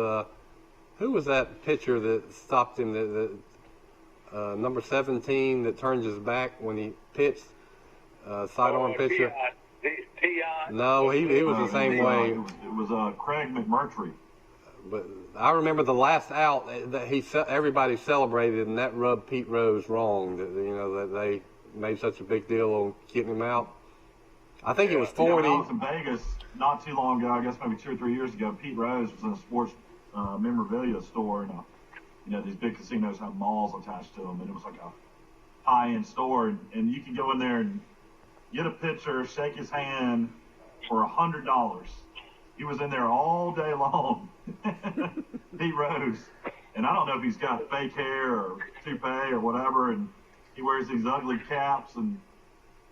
who was that pitcher that stopped him? The number 17 that turns his back when he pitched, sidearm pitcher. No, he was the same way.
It was Craig McMurtry.
But I remember the last out that everybody celebrated, and that rubbed Pete Rose wrong. That they made such a big deal on getting him out. I think it was 40.
When I was in Vegas not too long ago, I guess maybe 2 or 3 years ago, Pete Rose was in a sports memorabilia store, and these big casinos have malls attached to them, and it was like a high-end store, and you can go in there and get a picture, shake his hand for $100. He was in there all day long. Pete Rose. And I don't know if he's got fake hair or toupee or whatever, and he wears these ugly caps. And,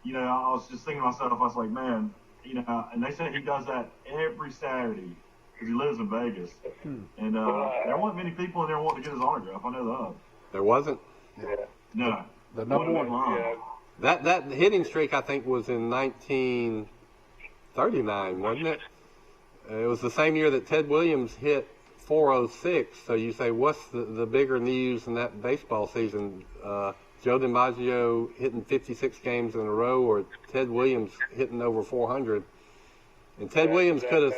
you know, I was just thinking to myself, I was like, man, you know, and they say he does that every Saturday because he lives in Vegas. And there weren't many people in there wanting to get his autograph. I know that.
There wasn't?
Yeah.
No.
The number one.
Yeah.
That hitting streak, I think, was in 1939, wasn't it? It was the same year that Ted Williams hit 406. So you say, what's the bigger news in that baseball season? Joe DiMaggio hitting 56 games in a row, or Ted Williams hitting over 400? And Ted Williams could have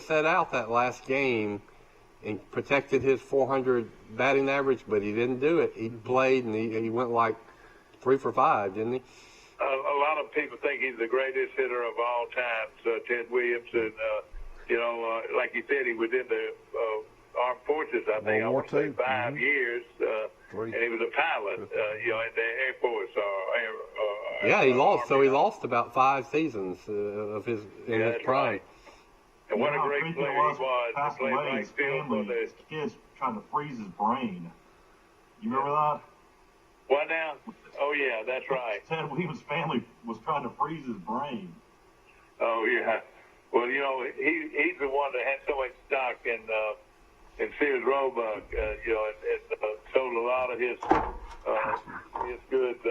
set out that last game and protected his 400 batting average, but he didn't do it. He played, and he went like 3 for 5, didn't he?
A lot of people think he's the greatest hitter of all time, Ted Williams. And, you know, like you said, he was in the armed forces, I think, I want to say 5 years. And he was a pilot, you know, in the Air Force.
Yeah, he lost. So he lost about 5 seasons of his prime.
Right. And what a great player he was.
Passed
He played
away,
right
his
field for
family,
the.
his kids trying to freeze his brain. You remember that?
What now? Oh, yeah, that's right.
Ted Williams' family was trying to freeze his brain.
Oh, yeah. Well, you know, he's the one that had so much stock in Sears Roebuck, you know, and sold a lot of his goods to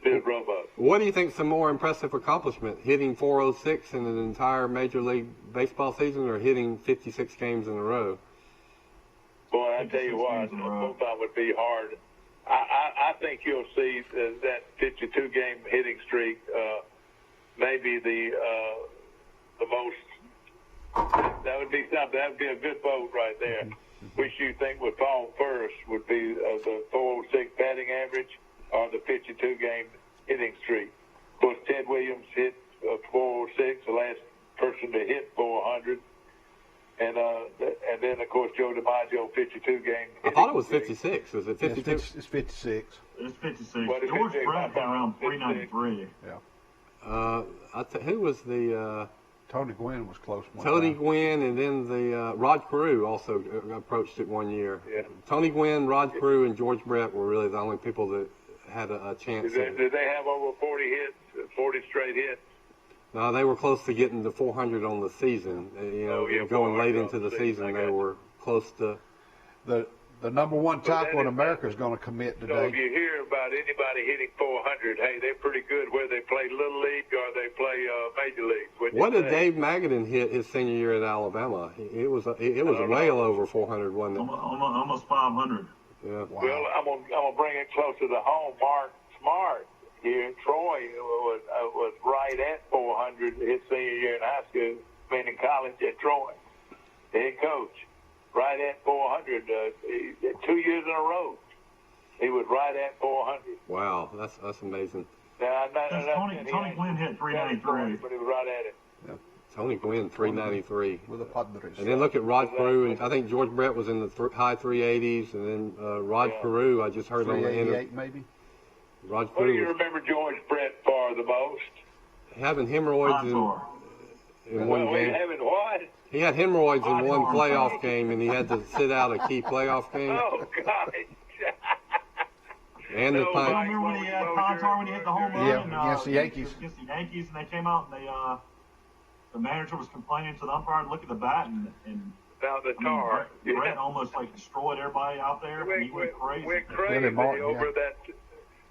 Sears Roebuck.
What do you think is the more impressive accomplishment, hitting 406 in an entire Major League Baseball season, or hitting 56 games in a row?
Boy, I tell you what, both of them would be hard. I think you'll see that 52-game hitting streak, maybe the most. That would be something. That would be a good vote right there. Which you think would fall first would be the 406 batting average or the 52-game hitting streak. Of course, Ted Williams hit 406, the last person to hit 400. And then, of course, Joe DiMaggio, 52-game.
I thought it was 56. Was it 52?
It's 56.
It's 56.
What is
George
56?
Brett got around 393.
Yeah.
Who was the...
Tony Gwynn was close one
Tony
time.
Gwynn, and then the Rod Carew also approached it one year.
Yeah.
Tony Gwynn, Rod Carew, and George Brett were really the only people that had a chance.
Did they have over 40 hits, 40 straight hits?
No, they were close to getting to 400 on the season. You know, going late into the season, they were close to.
The number one tackle in America is going to commit today.
So if you hear about anybody hitting 400, hey, they're pretty good whether they play Little League or they play Major League.
What did Dave Magadan hit his senior year at Alabama? It was well over 400, wasn't it?
Almost 500.
Yeah.
Wow.
Well, I'm gonna bring it closer to home. Mark Smart here in Troy was right at 400 his senior year in high school, meaning college at Troy. The head coach. Right at 400, 2 years in a row. He was right at 400.
Wow, that's amazing.
Now,
Tony Gwynn hit 393.
But he was right at it.
Yeah. Tony Gwynn, 393.
With a Padres.
And then look at Rod Carew, and I think George Brett was in the high 380s, and then Rod Carew, I just heard on the end.
388 maybe.
Rod
What do
Carew
you remember George Brett for the most?
having hemorrhoids in one game.
Having what?
He had hemorrhoids in one playoff game, and he had to sit out a key playoff game.
Oh, God.
And the punt.
Remember when he had Contar when he hit the home run?
Yeah, against the Yankees.
Against the Yankees, and they came out and the manager was complaining to the umpire to look at the bat, and
Down the tar.
Brett almost like destroyed everybody out there. And he went crazy.
Went crazy
Martin,
over that.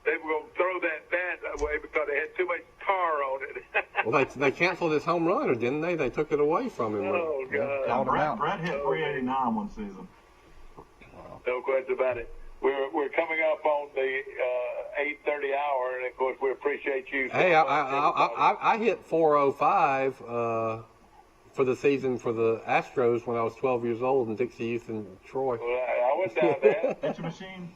They were going to throw that bat away because they had too much tar on it.
Well, they canceled his home run, or didn't they? They took it away from him.
Oh, God.
Brett hit 389 one season.
No question about it. We're coming up on the 8:30 hour, and of course we appreciate you.
Hey, I hit 405 for the season for the Astros when I was 12 years old in Dixie Youth in Troy.
Well, I was down there.
Hit your machine.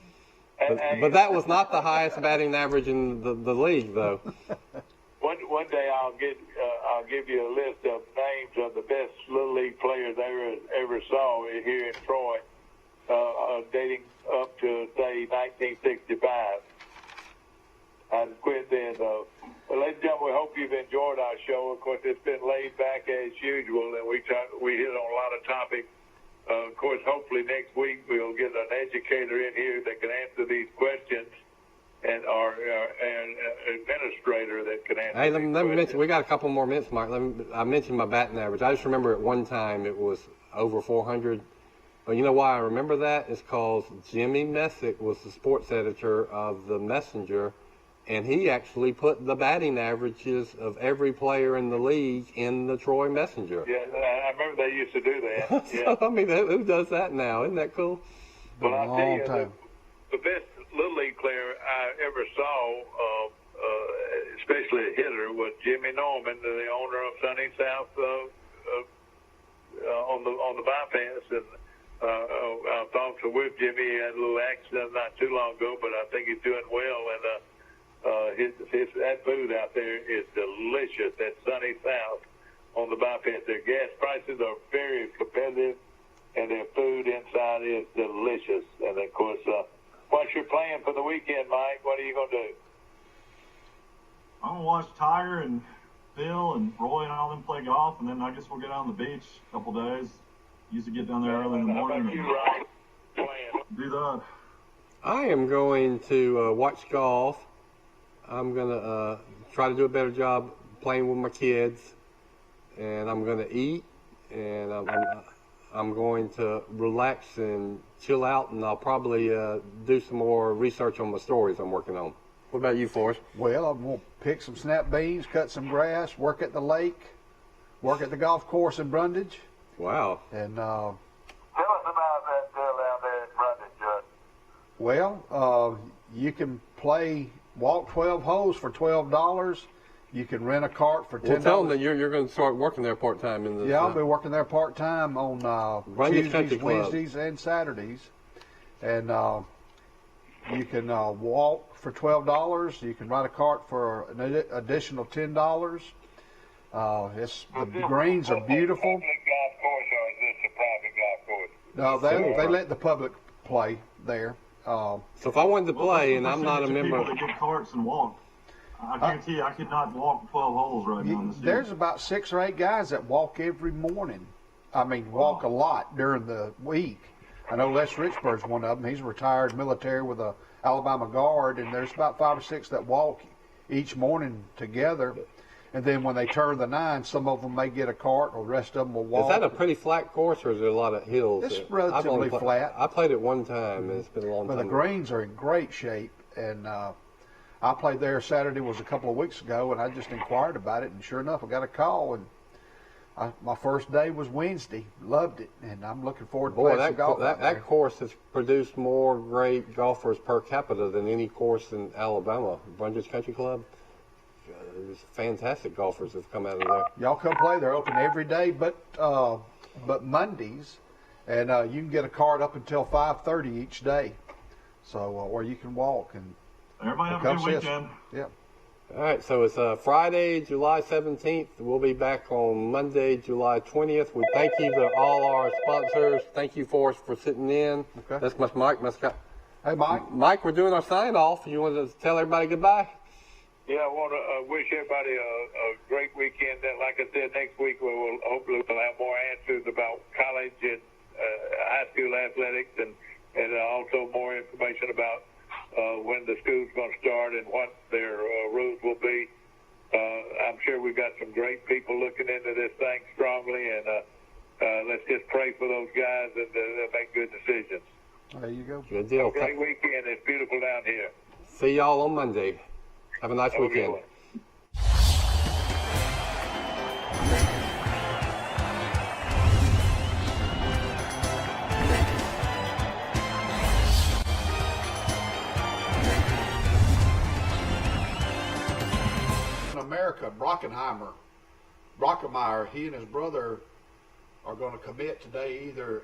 But that was not the highest batting average in the league, though.
One day I'll give you a list of names of the best little league players I ever saw here in Troy, dating up to say 1965. And quit then. Ladies and gentlemen, we hope you've enjoyed our show. Of course, it's been laid back as usual, and we hit on a lot of topics. Of course, hopefully next week we'll get an educator in here that can answer these questions, and our an administrator that can answer.
Hey,
these
let me
questions.
mention. We got a couple more minutes, Mike. I mentioned my batting average. I just remember at one time it was over 400. But you know why I remember that? It's because Jimmy Messick was the sports editor of the Messenger, and he actually put the batting averages of every player in the league in the Troy Messenger.
Yeah, I remember they used to do that.
So, I mean, who does that now? Isn't that cool?
Well, I'll tell you,
time.
the best Little League player I ever saw, especially a hitter, was Jimmy Norman, the owner of Sunny South on the bypass. And I thought so with Jimmy. He had a little accident not too long ago, but I think he's doing well. And that food out there is delicious at Sunny South on the bypass. Their gas prices are very competitive, and their food inside is delicious. And of course, what's your plan for the weekend, Mike? What are you going to do?
I'm going to watch Tiger and Phil and Roy and all them play golf, and then I guess we'll get out on the beach a couple days. Usually get down there early in the morning and do that.
I am going to watch golf. I'm going to try to do a better job playing with my kids, and I'm going to eat, and I'm going to relax and chill out, and I'll probably do some more research on my stories I'm working on. What about you, Forrest?
Well, I'm going to pick some snap beans, cut some grass, work at the lake, work at the golf course in Brundage.
Wow.
And
Tell us about that deal down there in Brundage, Judd.
well, you can walk 12 holes for $12. You can rent a cart for $10.
Well, tell them that you're going to start working there part-time.
Yeah, I'll be working there part-time on Tuesdays, Wednesdays, and Saturdays. And you can walk for $12. You can ride a cart for an additional $10. The greens are beautiful.
Public golf course, or is this a private golf course?
No, they let the public play there.
So if I wanted to play and I'm not a member,
People that get carts and walk. I guarantee you, I could not walk 12 holes right now. In this
There's about 6 or 8 guys that walk every morning. I mean, walk a lot during the week. I know Les Richburg's one of them. He's retired military with a Alabama Guard, and there's about 5 or 6 that walk each morning together. And then when they turn the 9, some of them may get a cart, or the rest of them will walk.
Is that a pretty flat course, or is there a lot of hills?
It's relatively flat.
I played it one time, and it's been a long
But
time.
the greens are in great shape, and I played there Saturday was a couple of weeks ago, and I just inquired about it, and sure enough, I got a call, and my first day was Wednesday. Loved it, and I'm looking forward to playing some golf out there.
That course has produced more great golfers per capita than any course in Alabama. Brundage Country Club. There's fantastic golfers have come out of there.
Y'all come play. They're open every day, but Mondays, and you can get a cart up until 5:30 each day. So, or you can walk and.
Everybody have a good weekend.
Yeah.
All right, so it's Friday, July 17th. We'll be back on Monday, July 20th. We thank you to all our sponsors. Thank you, Forrest, for sitting in.
Okay.
That's Mike.
Hey, Mike.
Mike, we're doing our sign-off. You want to tell everybody goodbye?
Yeah, I want to wish everybody a great weekend. Like I said, next week we'll hopefully have more answers about college and high school athletics, and also more information about when the school's going to start and what their rules will be. I'm sure we've got some great people looking into this thing strongly, and let's just pray for those guys and they'll make good decisions.
There you go.
Good deal.
Great weekend. It's beautiful down here.
See y'all on Monday. Have a nice weekend.
In America, Brockenmeyer, he and his brother are going to commit today either